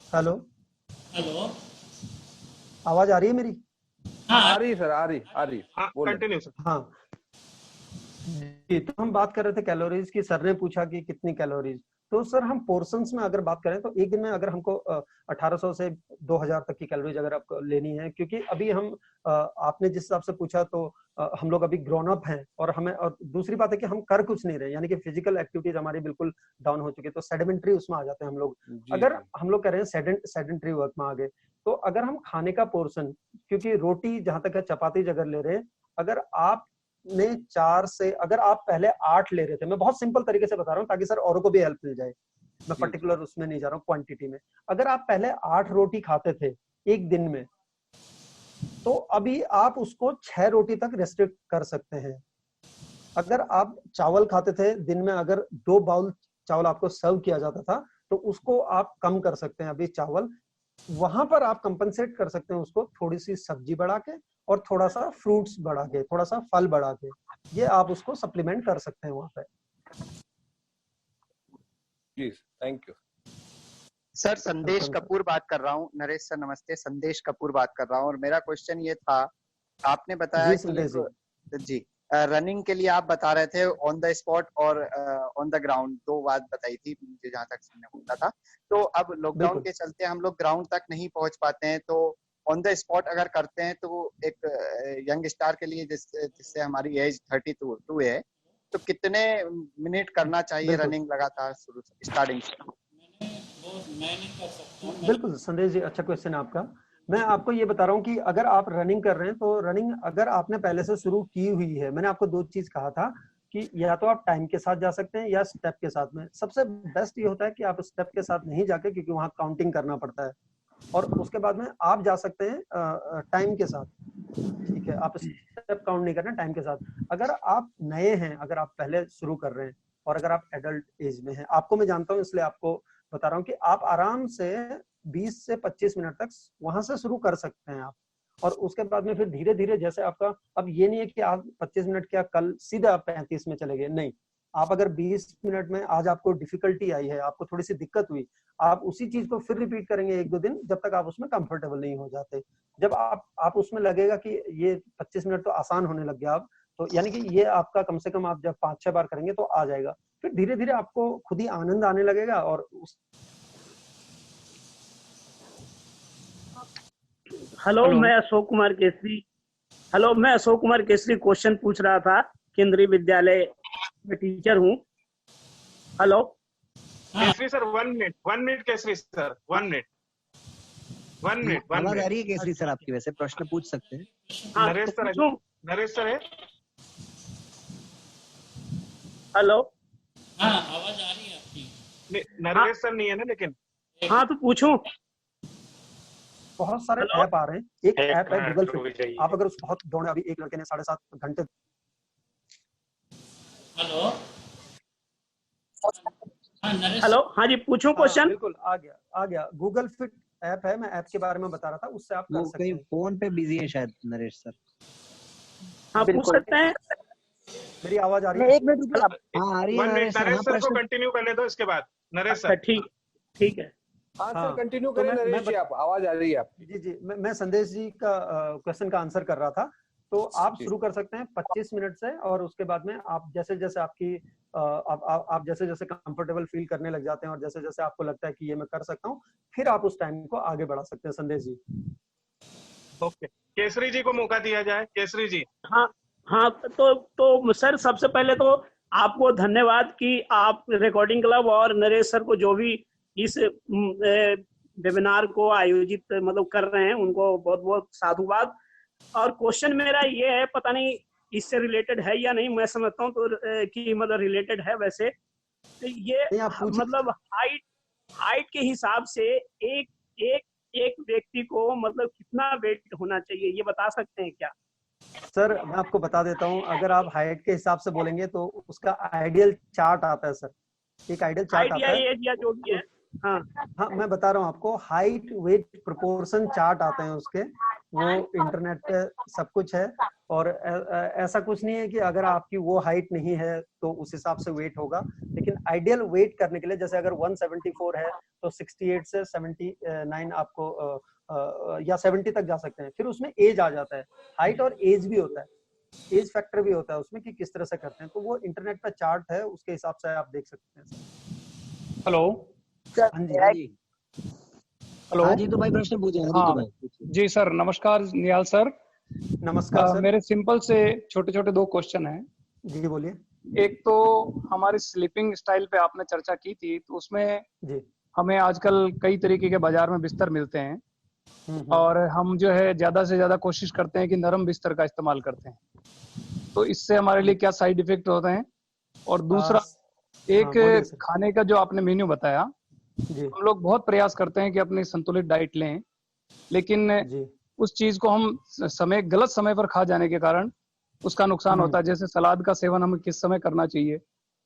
हेलो हेलो, आवाज आ रही है मेरी? आ रही सर, आ रही। Continue sir. हाँ जी, तो हम बात कर रहे थे कैलोरीज की। सर ने पूछा कि कितनी कैलोरीज, तो सर हम पोर्शंस में अगर बात करें तो एक दिन में अगर हमको 1800 से 2000 तक की कैलोरीज अगर आपको लेनी है, क्योंकि अभी हम आपने जिस हिसाब से पूछा तो हम लोग अभी ग्रोन अप हैं और हमें, और दूसरी बात है कि हम कर कुछ नहीं रहे, यानी कि फिजिकल एक्टिविटीज हमारी बिल्कुल डाउन हो चुकी है, तो सेडिमेंट्री उसमें आ जाते हैं हम लोग। अगर हम लोग कह रहे हैं सेडेंट्री वर्क में आ गए, तो अगर हम खाने का पोर्शन, क्योंकि रोटी जहां तक है चपाती अगर ले रहे हैं, अगर आप ने 4 से, अगर आप पहले 8 ले रहे थे, मैं बहुत सिंपल तरीके से बता रहा हूँ ताकि सर औरों को भी हेल्प मिल जाए, मैं पर्टिकुलर उसमें नहीं जा रहा हूँ क्वांटिटी में। अगर आप पहले 8 रोटी खाते थे एक दिन में, तो अभी आप उसको 6 रोटी तक रेस्ट्रिक्ट कर सकते हैं। अगर आप चावल खाते थे दिन में, अगर 2 बाउल चावल आपको सर्व किया जाता था, तो उसको आप कम कर सकते हैं अभी चावल। वहां पर आप कंपनसेट कर सकते हैं उसको थोड़ी सी सब्जी बढ़ा के और थोड़ा सा फ्रूट्स बढ़ा के, थोड़ा सा फल बढ़ा के, ये आप उसको सप्लीमेंट कर सकते हैं वहां पे। जी थैंक यू सर। संदेश कपूर बात कर रहा हूँ। नरेश सर नमस्ते, संदेश कपूर बात कर रहा हूँ। और मेरा क्वेश्चन ये था, आपने बताया कि जी रनिंग के लिए आप बता रहे थे ऑन द स्पॉट और ऑन द ग्राउंड, 2 बात बताई थी मुझे जहां तक सुनने को मिला था। तो अब लॉकडाउन के चलते हम लोग ग्राउंड तक नहीं पहुंच पाते हैं, तो ऑन द स्पॉट अगर करते हैं तो एक यंग स्टार के लिए जिससे हमारी एज 32 है, तो कितने मिनट करना चाहिए रनिंग लगातार शुरू से, स्टार्टिंग से? मैं नहीं कर सकता। बिल्कुल संदेश जी, अच्छा क्वेश्चन है आपका। मैं आपको ये बता रहा हूँ कि अगर आप रनिंग कर रहे हैं, तो रनिंग अगर आपने पहले से शुरू की हुई है, मैंने आपको 2 चीज कहा था कि या तो आप टाइम के साथ जा सकते हैं या स्टेप के साथ में। सबसे बेस्ट ये होता है कि आप स्टेप के साथ नहीं जाके, क्योंकि वहां काउंटिंग करना पड़ता है, और उसके बाद में आप जा सकते हैं टाइम के साथ। ठीक है, आप स्टेप काउंट नहीं करना, टाइम के साथ। अगर आप नए हैं, अगर आप पहले शुरू कर रहे हैं, और अगर आप एडल्ट एज में हैं, आपको मैं जानता हूँ इसलिए आपको बता रहा हूँ कि आप आराम से 20 से 25 मिनट तक वहां से शुरू कर सकते हैं आप, और उसके बाद में फिर धीरे धीरे जैसे आपका, अब ये नहीं है कि आप 25 मिनट क्या कल सीधे आप 35 में चले गए, नहीं। आप अगर 20 मिनट में आज आपको डिफिकल्टी आई है, आपको थोड़ी सी दिक्कत हुई, आप उसी चीज को फिर रिपीट करेंगे 1-2 दिन, जब तक आप उसमें कंफर्टेबल नहीं हो जाते। जब आप उसमें लगेगा कि ये 25 मिनट तो आसान होने लग गया, आप तो यानी कि ये आपका कम से कम आप जब 5-6 बार करेंगे तो आ जाएगा, फिर धीरे धीरे आपको खुद ही आनंद आने लगेगा। और हेलो, मैं अशोक कुमार केसरी क्वेश्चन पूछ रहा था। केंद्रीय विद्यालय में टीचर हूँ। Hello Kesari sir, 1 minute Kesari sir, 1 minute. आवाज आ रही है केसरी सर आपकी? वैसे प्रश्न पूछ सकते हैं। नरेश सर है। हेलो, हाँ आवाज आ रही है आपकी। नरेश सर नहीं है ना, लेकिन हाँ तो पूछूं। बहुत सारे ऐप आ रहे हैं। एक ऐप है गूगल फिट, आप अगर उसको बहुत दौड़े, अभी एक लड़के ने 7.5 घंटे। हेलो, हाँ जी पूछूं क्वेश्चन। बिल्कुल आ गया। गूगल फिट ऐप है, मैं ऐप के बारे में बता रहा था, उससे आप कर सकते हैं। फोन पे बिजी है शायद नरेश सर। हाँ पूछ सकते हैं। मेरी आवाज आ रही है? 1 मिनट रुको। हाँ आ रही है नरेश सर को कंटिन्यू करने दो, इसके बाद नरेश सर। ठीक है। हाँ सर कंटिन्यू करें नरेश जी, आप आवाज आ रही है आपकी। जी मैं संदेश जी का क्वेश्चन का आंसर कर रहा था। तो आप शुरू कर सकते हैं 25 मिनट से, और उसके बाद में आप जैसे जैसे आपकी आप जैसे जैसे कंफर्टेबल फील करने लग जाते हैं, और जैसे जैसे आपको लगता है कि ये मैं कर सकता हूँ, फिर आप उस टाइम को आगे बढ़ा सकते हैं। संदेश जी। ओके, केसरी जी को मौका दिया जाए। केसरी जी। हाँ तो सर सबसे पहले तो आपको धन्यवाद कि आप रिकॉर्डिंग क्लब और नरेश सर को जो भी इस वेबिनार को आयोजित मतलब कर रहे हैं, उनको बहुत बहुत साधुवाद। और क्वेश्चन मेरा ये है, पता नहीं इससे रिलेटेड है या नहीं, मैं समझता हूँ तो कि मतलब रिलेटेड है। वैसे तो ये मतलब हाइट के हिसाब से एक व्यक्ति को मतलब कितना वेट होना चाहिए, ये बता सकते हैं क्या? सर मैं आपको बता देता हूँ, अगर आप हाइट के हिसाब से बोलेंगे तो उसका आइडियल चार्ट आता है सर, एक आइडियल चार्ट हाइट आता या है। एज या जो भी है। हाँ हाँ मैं बता रहा हूँ आपको, हाइट वेट प्रोपोर्शन चार्ट आते हैं उसके, वो इंटरनेट पे सब कुछ है। और ऐसा कुछ नहीं है कि अगर आपकी वो हाइट नहीं है तो उस हिसाब से वेट होगा, लेकिन आइडियल वेट करने के लिए जैसे अगर 174 है तो 68 से 79 आपको या 70 तक जा सकते हैं। फिर उसमें एज आ जाता है, हाइट और एज भी होता है, एज फैक्टर भी होता है उसमें कि किस तरह से करते हैं। तो वो इंटरनेट पे चार्ट है, उसके हिसाब से आप देख सकते हैं। हेलो। हाँ जी, हाँ जी, हेलो। हाँ जी तो भाई प्रश्न पूछे। हाँ जी तो भाई। जी सर, नमस्कार निहाल सर। नमस्कार सर। मेरे सिंपल से छोटे छोटे 2 क्वेश्चन हैं। जी बोलिए। एक तो हमारी स्लीपिंग स्टाइल पे आपने चर्चा की थी, तो उसमें जी हमें आजकल कई तरीके के बाजार में बिस्तर मिलते हैं और हम जो है ज्यादा से ज्यादा कोशिश करते हैं कि नरम बिस्तर का इस्तेमाल करते हैं, तो इससे हमारे लिए क्या साइड इफेक्ट होते हैं? और दूसरा, एक बोलिए सर। खाने का जो आपने मेन्यू बताया, जी हम लोग बहुत प्रयास करते हैं कि अपनी संतुलित डाइट लें, लेकिन जी उस चीज को हम गलत समय पर खा जाने के कारण उसका नुकसान होता है। जैसे सलाद का सेवन हमें किस समय करना चाहिए,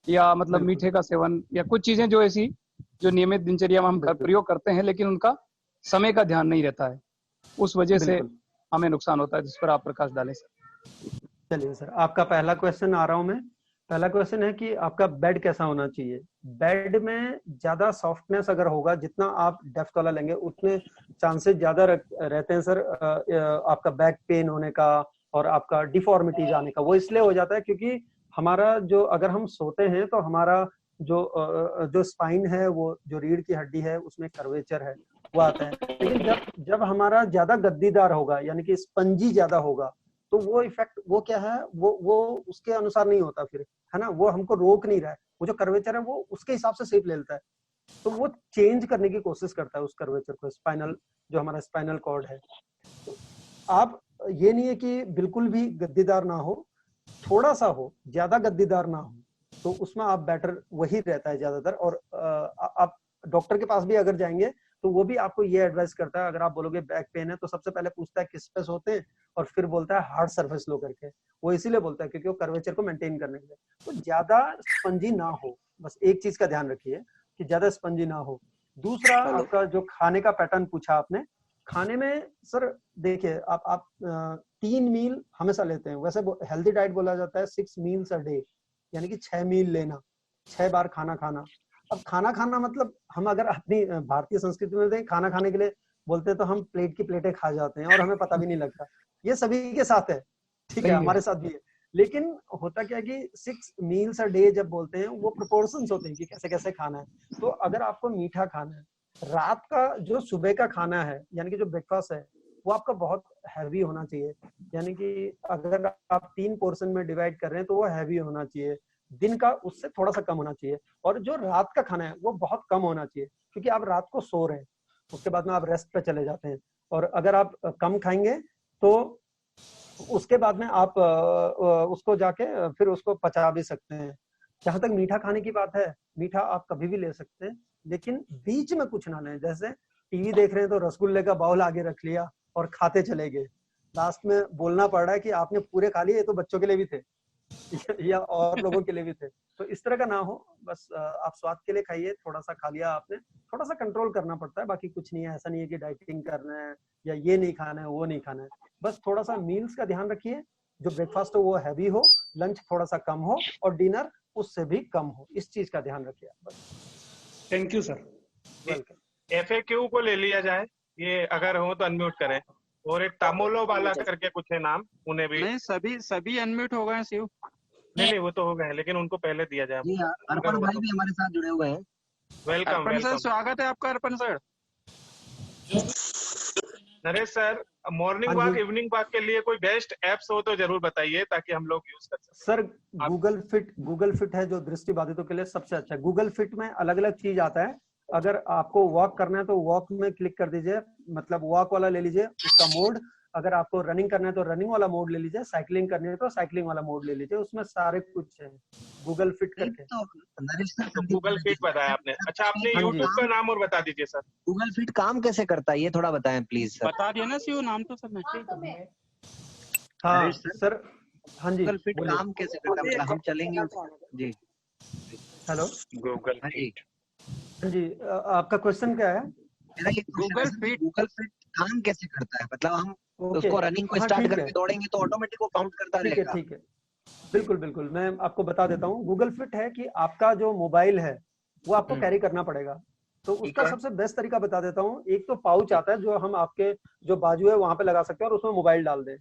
या मतलब बिल्कुल। मीठे का सेवन, या कुछ चीजें जो ऐसी जो नियमित दिनचर्या में हम प्रयोग करते हैं लेकिन उनका समय का ध्यान नहीं रहता है, उस वजह से बिल्कुल। हमें नुकसान होता है, जिस पर आप प्रकाश डालें सर। चलिए सर, आपका पहला क्वेश्चन आ रहा हूं मैं। पहला क्वेश्चन है कि आपका बेड कैसा होना चाहिए। बेड में ज्यादा सॉफ्टनेस अगर होगा, जितना आप डेप्थ वाला लेंगे उतने चांसेस ज्यादा रहते हैं सर आपका बैक पेन होने का और आपका डिफॉर्मिटी जाने का। वो इसलिए हो जाता है क्योंकि हमारा जो, अगर हम सोते हैं तो हमारा जो स्पाइन है, वो जो रीढ़ की हड्डी है उसमें कर्वेचर है, वो आता है। लेकिन जब हमारा ज्यादा गद्दीदार होगा, यानी कि स्पंजी ज्यादा होगा, तो वो इफेक्ट, वो क्या है, वो उसके अनुसार नहीं होता फिर, है ना। वो हमको रोक नहीं रहा है, वो जो कर्वेचर है वो उसके हिसाब से शेप ले लेता है, तो वो चेंज करने की कोशिश करता है उस कर्वेचर को, स्पाइनल, जो हमारा स्पाइनल कॉर्ड है। तो आप, ये नहीं है कि बिल्कुल भी गद्दीदार ना हो, थोड़ा सा हो, ज्यादा गद्दीदार ना हो, तो उसमें आप बेटर वही रहता है ज्यादातर। और आप डॉक्टर के पास भी अगर जाएंगे तो वो भी आपको ये एडवाइस करता है, अगर आप बोलोगे बैक पेन है तो सबसे पहले पूछता है किस पे सोते हैं, और फिर बोलता है हार्ड सर्फेस लो करके। वो इसीलिए बोलता है क्योंकि वो कर्वेचर को मेंटेन करने के लिए। तो ज्यादा स्पंजी ना हो, बस एक चीज का ध्यान रखिए कि ज्यादा स्पंजी ना हो। दूसरा, आपका जो खाने का पैटर्न पूछा आपने, खाने में सर देखिए, आप 3 मील हमेशा लेते हैं। वैसे हेल्दी डाइट बोला जाता है 6 मील्स अ डे, यानी कि 6 मील लेना, 6 बार खाना खाना। अब खाना खाना मतलब, हम अगर अपनी भारतीय संस्कृति में देखें, खाना खाने के लिए बोलते हैं तो हम प्लेट की प्लेटें खा जाते हैं और हमें पता भी नहीं लगता। ये सभी के साथ है, ठीक है, हमारे साथ भी है। लेकिन होता क्या है कि 6 मील्स अ डे जब बोलते हैं, वो प्रोपोर्शंस होते हैं कि कैसे कैसे खाना है। तो अगर आपको मीठा खाना है, रात का जो सुबह का खाना है, यानी कि जो ब्रेकफास्ट है, वो आपका बहुत हैवी होना चाहिए। यानी कि अगर आप 3 पोर्शन में डिवाइड कर रहे हैं तो वो हैवी होना चाहिए। दिन का उससे थोड़ा सा कम होना चाहिए। और जो रात का खाना है वो बहुत कम होना चाहिए, क्योंकि आप रात को सो रहे हैं, उसके बाद में आप रेस्ट पे चले जाते हैं। और अगर आप कम खाएंगे तो उसके बाद में आप उसको जाके फिर उसको पचा भी सकते हैं। जहां तक मीठा खाने की बात है, मीठा आप कभी भी ले सकते हैं, लेकिन बीच में कुछ ना लें। जैसे टीवी देख रहे हैं तो रसगुल्ले का बाउल आगे रख लिया और खाते चले गए, लास्ट में बोलना पड़ रहा है कि आपने पूरे खा लिए, ये तो बच्चों के लिए भी थे या और लोगों के लिए भी थे। तो इस तरह का ना हो, बस आप स्वाद के लिए खाइए, थोड़ा सा खा लिया आपने, थोड़ा सा कंट्रोल करना पड़ता है, बाकी कुछ नहीं है। ऐसा नहीं है कि डाइटिंग करना है या ये नहीं खाना है वो नहीं खाना है, बस थोड़ा सा मील्स का ध्यान रखिए। जो ब्रेकफास्ट हो वो हैवी हो, लंच थोड़ा सा कम हो, और डिनर उससे भी कम हो, इस चीज का ध्यान रखिए बस। Thank you sir. Welcome. FAQ को ले लिया जाए, ये अगर हो तो अनम्यूट करें। और एक तामोलो वाला करके कुछ है नाम, उन्हें भी नहीं, सभी अनम्यूट हो गए शिव। नहीं वो तो हो गए, लेकिन उनको पहले दिया जाए। जी हाँ, अर्पण भाई भी हमारे साथ जुड़े हुए हैं। वेलकम अर्पण सर, वेलकम। स्वागत है आपका अर्पण सर। नरेश सर, मॉर्निंग हाँ वॉक जी। इवनिंग वॉक के लिए कोई बेस्ट एप्स हो तो जरूर बताइए, ताकि हम लोग यूज कर सकें। सर गूगल फिट है जो दृष्टि बाधितों के लिए सबसे अच्छा है। गूगल फिट में अलग अलग चीज आता है। अगर आपको वॉक करना है तो वॉक में क्लिक कर दीजिए, मतलब वॉक वाला ले लीजिए उसका मोड। अगर आपको रनिंग करना है तो रनिंग वाला मोड ले लीजिए, साइकिलिंग करनी है तो साइकिलिंग वाला मोड ले लीजिए, उसमें सारे कुछ है गूगल फिट करके। तो गूगल फिट बताया आपने। अच्छा, आपने हाँ जी। यूट्यूब का नाम और बता दीजिए सर। गूगल फिट काम कैसे करता है ये थोड़ा बताएं प्लीज सर। बता दिया ना शिव नाम तो सर ने। हाँ सर, हाँ जी गूगल फिट काम कैसे करता है, मतलब हम चलेंगे जी। हेलो गूगल फिट, हाँ जी, आपका क्वेश्चन क्या है? मेरा ये गूगल फिट काम कैसे करता है, मतलब हम उसको रनिंग को हाँ, स्टार्ट ठीक करके है। दौड़ेंगे तो ऑटोमेटिक वो काउंट करता ठीक है, रहेगा। ठीक है, बिल्कुल बिल्कुल, मैं आपको बता देता हूँ। गूगल फिट है कि आपका जो मोबाइल है वो आपको कैरी करना पड़ेगा, तो उसका सबसे बेस्ट तरीका बता देता हूँ। एक तो पाउच आता है जो हम आपके जो बाजू है वहां पे लगा सकते हैं और उसमें मोबाइल डाल दें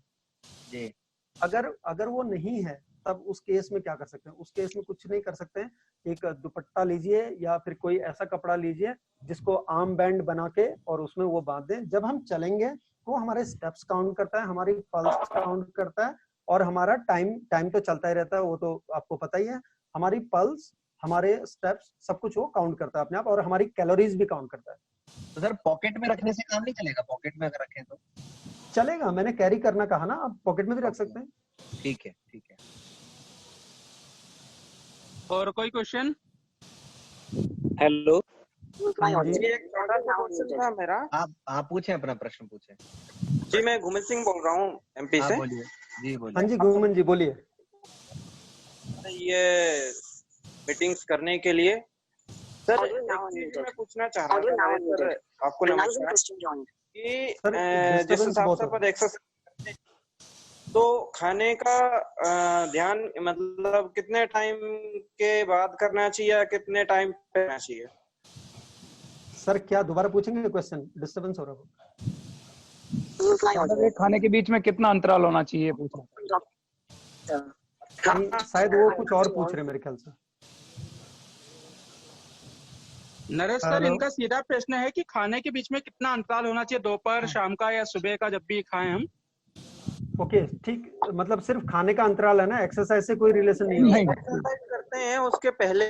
जी। अगर वो नहीं है तब उस केस में क्या कर सकते हैं? उस केस में कुछ नहीं कर सकते हैं, एक दुपट्टा लीजिए या फिर कोई ऐसा कपड़ा लीजिए जिसको आर्म बैंड बना के और उसमें वो बांध दें। जब हम चलेंगे तो हमारे स्टेप्स काउंट करता है, हमारी पल्स काउंट करता है और हमारा टाइम तो चलता ही रहता है, वो तो आपको पता ही है। हमारी पल्स, हमारे स्टेप्स, सब कुछ वो काउंट करता है अपने आप, और हमारी कैलोरीज भी काउंट करता है। तो सर पॉकेट में रखने से काम नहीं चलेगा? पॉकेट में अगर रखें तो चलेगा, मैंने कैरी करना कहा ना, आप पॉकेट में भी रख सकते हैं। ठीक है, ठीक है। और कोई क्वेश्चन? हेलो, हाँ जी, एक छोटा सा क्वेश्चन था मेरा। आप पूछें, अपना प्रश्न पूछें। जी, मैं घुमन सिंह बोल रहा हूँ एमपी से। बोलिए जी, बोलिए। हाँ जी घुमन जी बोलिए। ये मीटिंग्स करने के लिए सर एक चीज मैं पूछना चाह रहा था सर, आपको नमस्कार, कि जिस हिसाब से अपन एक्सरसाइज तो खाने का ध्यान मतलब कितने टाइम के बाद करना चाहिए या कितने टाइम पे करना चाहिए? सर क्या दोबारा पूछेंगे क्वेश्चन? डिस्टरबेंस हो रहा है। खाने के बीच में कितना अंतराल होना चाहिए पूछना? शायद वो कुछ और पूछ रहे मेरे ख्याल से। नरेश सर, इनका सीधा प्रश्न है कि खाने के बीच में कितना अंतराल होना चाहिए, दोपहर, शाम का या सुबह का, जब भी खाएं हम। ओके, ठीक, मतलब सिर्फ खाने का अंतराल है ना, एक्सरसाइज से कोई रिलेशन नहीं है। एक्सरसाइज करते हैं उसके पहले।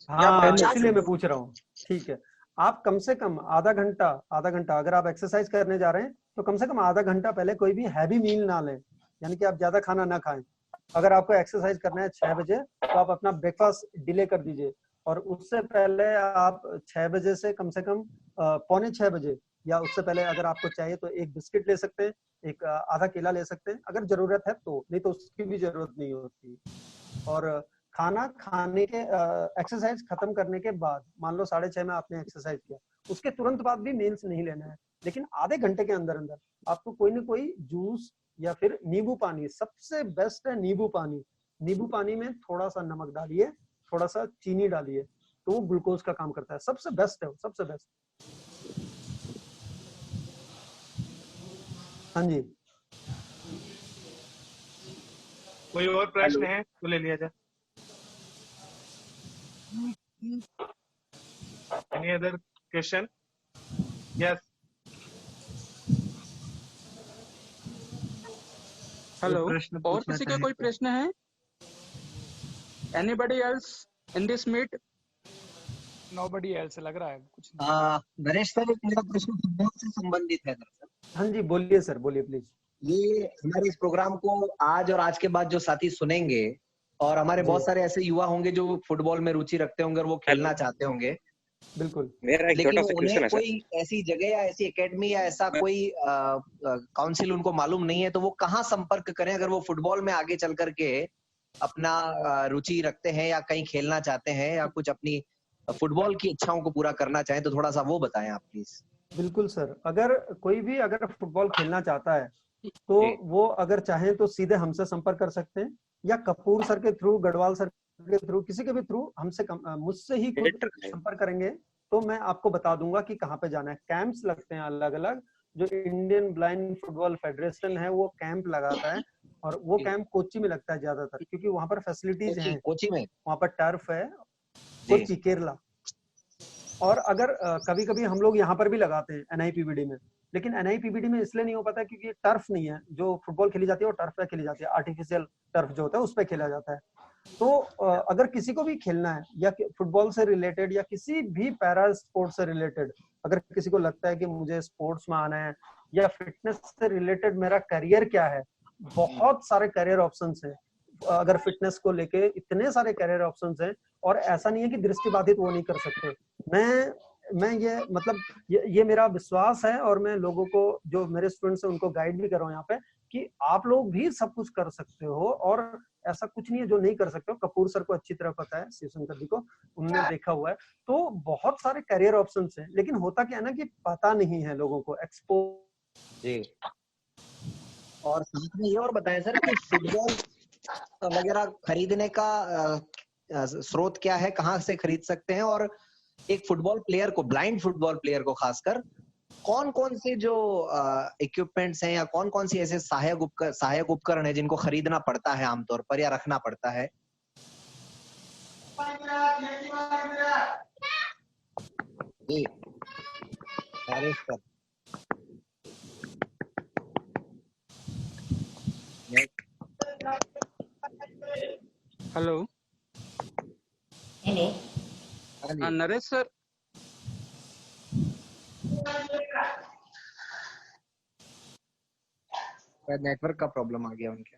हाँ, इसलिए मैं पूछ रहा हूँ। ठीक है, आप कम से कम आधा घंटा अगर आप एक्सरसाइज करने जा रहे हैं तो कम से कम आधा घंटा पहले कोई भी हैवी मील ना लें, यानी कि आप ज्यादा खाना ना खाएं। अगर आपको एक्सरसाइज करना है 6 बजे तो आप अपना ब्रेकफास्ट डिले कर दीजिए, और उससे पहले आप 6 बजे से कम 5:45 बजे या उससे पहले अगर आपको चाहिए तो एक बिस्किट ले सकते हैं, एक आधा केला ले सकते हैं अगर जरूरत है तो, नहीं तो उसकी भी जरूरत नहीं होती। और खाना खाने के एक्सरसाइज खत्म करने के बाद, मान लो 6:30 में आपने एक्सरसाइज किया, उसके तुरंत बाद भी मील्स नहीं लेना है, लेकिन आधे घंटे के अंदर अंदर आपको कोई ना कोई जूस या फिर नींबू पानी, सबसे बेस्ट है नींबू पानी। नींबू पानी में थोड़ा सा नमक डालिए, थोड़ा सा चीनी डालिए, तो वो ग्लूकोज का काम करता है। सबसे बेस्ट है वो, सबसे बेस्ट। हाँ जी, कोई और प्रश्न है तो ले लिया जाए। Any other question? Yes. Hello, और किसी का कोई प्रश्न है? Anybody else in this meet? Nobody else लग रहा है कुछ। नरेश सर, एक मेरा प्रश्न फुटबॉल से संबंधित है दरअसल। हाँ जी बोलिए सर, बोलिए प्लीज। ये हमारे इस प्रोग्राम को आज और आज के बाद जो साथी सुनेंगे, और हमारे बहुत सारे ऐसे युवा होंगे जो फुटबॉल में रुचि रखते होंगे और वो खेलना चाहते होंगे। बिल्कुल। लेकिन उन्हें कोई ऐसी जगह या ऐसी एकेडमी या ऐसा कोई काउंसिल उनको मालूम नहीं है, तो वो कहाँ संपर्क करें अगर वो फुटबॉल में आगे चल करके अपना रुचि रखते हैं या कहीं खेलना चाहते हैं या कुछ अपनी फुटबॉल की इच्छाओं को पूरा करना चाहें, तो थोड़ा सा वो बताएं आप प्लीज। बिल्कुल सर, अगर कोई भी अगर फुटबॉल खेलना चाहता है तो वो अगर चाहें तो सीधे हमसे संपर्क कर सकते हैं, या कपूर सर के थ्रू, गढ़वाल सर के थ्रू, किसी के भी थ्रू हमसे मुझसे ही खुद संपर्क करेंगे तो मैं आपको बता दूंगा कि कहाँ पे जाना है। कैंप्स लगते हैं अलग अलग, जो इंडियन ब्लाइंड फुटबॉल फेडरेशन है वो कैंप लगाता है, और वो कैंप कोच्चि में लगता है ज्यादातर, क्योंकि वहां पर फैसिलिटीज हैं। कोच्चि में वहां पर टर्फ है, कोच्चि केरला। और अगर कभी कभी हम लोग यहाँ पर भी लगाते हैं NIPBD में, लेकिन NIPBD में इसलिए नहीं हो पाता क्योंकि टर्फ नहीं है। जो फुटबॉल खेली जाती है वो टर्फ पे खेली जाती है, आर्टिफिशियल टर्फ जो होता है उस पे खेला जाता है। तो अगर किसी को भी खेलना है या फुटबॉल से रिलेटेड या किसी भी पैरा स्पोर्ट्स से रिलेटेड, अगर किसी को लगता है कि मुझे स्पोर्ट्स में आना है या फिटनेस से रिलेटेड मेरा करियर क्या है, बहुत सारे करियर ऑप्शंस हैं। अगर फिटनेस को लेके इतने सारे करियर ऑप्शंस हैं, और ऐसा नहीं है कि दृष्टिबाधित वो नहीं कर सकते। मैं ये मतलब ये मेरा विश्वास है, और मैं लोगों को जो मेरे स्टूडेंट्स हैं उनको गाइड भी कर रहा हूँ यहाँ पे कि आप लोग भी सब कुछ कर सकते हो और ऐसा कुछ नहीं है जो नहीं कर सकते हो। कपूर सर को अच्छी तरह पता है, शिवशंकर जी को, उन्होंने देखा हुआ है। तो बहुत सारे करियर ऑप्शंस हैं, लेकिन होता क्या है ना कि पता नहीं है लोगों को एक्सपोज। जी, और साथ में ये और बताएं सर कि फुटबॉल वगैरह खरीदने का स्रोत क्या है, कहाँ से खरीद सकते हैं, और एक फुटबॉल प्लेयर को, ब्लाइंड फुटबॉल प्लेयर को खासकर, कौन कौन से जो इक्विपमेंट्स हैं या कौन कौन सी ऐसे सहायक उपकरण है जिनको खरीदना पड़ता है आमतौर पर या रखना पड़ता है? जी, sir. Hello hello, Naresh sir. Network का प्रॉब्लम आ गया उनके।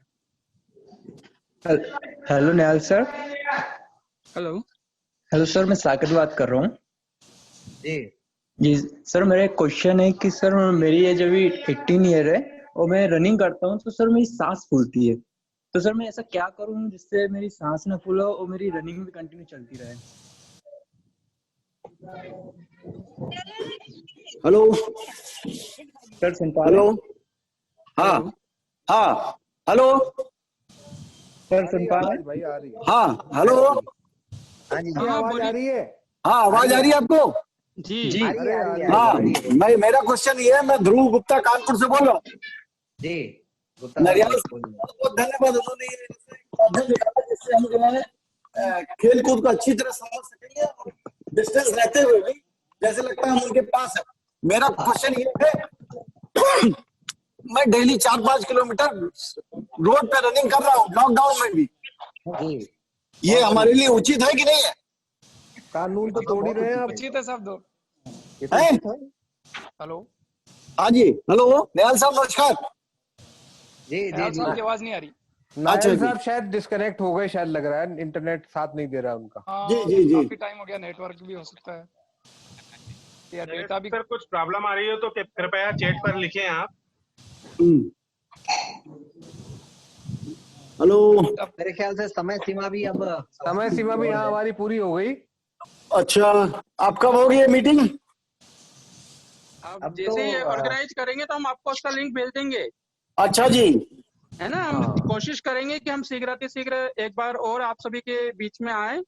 Hello Nihal sir. Hello hello sir, मैं साकिब बात कर रहा हूँ। जी सर, मेरा एक क्वेश्चन है कि सर मेरी एज अभी 18 ईयर है और मैं रनिंग करता हूँ, तो सर मेरी सांस फूलती है। तो सर मैं ऐसा क्या करूँ जिससे मेरी सांस ना फूले और मेरी रनिंग भी कंटिन्यू चलती रहे? हेलो सर, सुन पा रहे हेलो। हैं? हाँ हाँ हेलो सर, सुन पा रहे हैं? भाई आ रही है। हाँ हेलो। आवाज आ रही है? हाँ, आवाज आ रही है आपको? जी जी। हाँ, मेरा क्वेश्चन ये है, मैं ध्रुव गुप्ता कानपुर से बोल रहा हूँ। जी, नरियाल बहुत धन्यवाद, उन्होंने ये माध्यम निकाला जिससे हम जो है खेल कूद को अच्छी तरह समझ सकेंगे और डिस्टेंस रहते हुए भी जैसे लगता है हम उनके पास है। मेरा क्वेश्चन ये है, मैं डेली 4-5 किलोमीटर रोड पे रनिंग कर रहा हूँ लॉकडाउन में भी, ये हमारे लिए उचित है कि नहीं है? कानून तो तोड़ ही रहे हैं आप। उचित है सब दो। हेलो हाँ जी, हेलो निहाल साहब, नमस्कार। जी निहाल साहब की आवाज नहीं आ रही। नायल साहब शायद डिस्कनेक्ट हो गए, शायद लग रहा है इंटरनेट साथ नहीं दे रहा उनका। काफी टाइम हो गया, नेटवर्क भी हो सकता है या डेटा भी। अगर कुछ प्रॉब्लम आ रही हो तो कृपया चैट पर लिखें आप। हेलो, मेरे ख्याल से समय सीमा भी यहाँ हमारी पूरी हो गई। अच्छा, आप कब होगी ये मीटिंग? अब जैसे ही ऑर्गेनाइज करेंगे तो हम आपको उसका लिंक भेज देंगे। अच्छा जी, है ना। हम कोशिश करेंगे कि हम शीघ्र एक बार और आप सभी के बीच में आए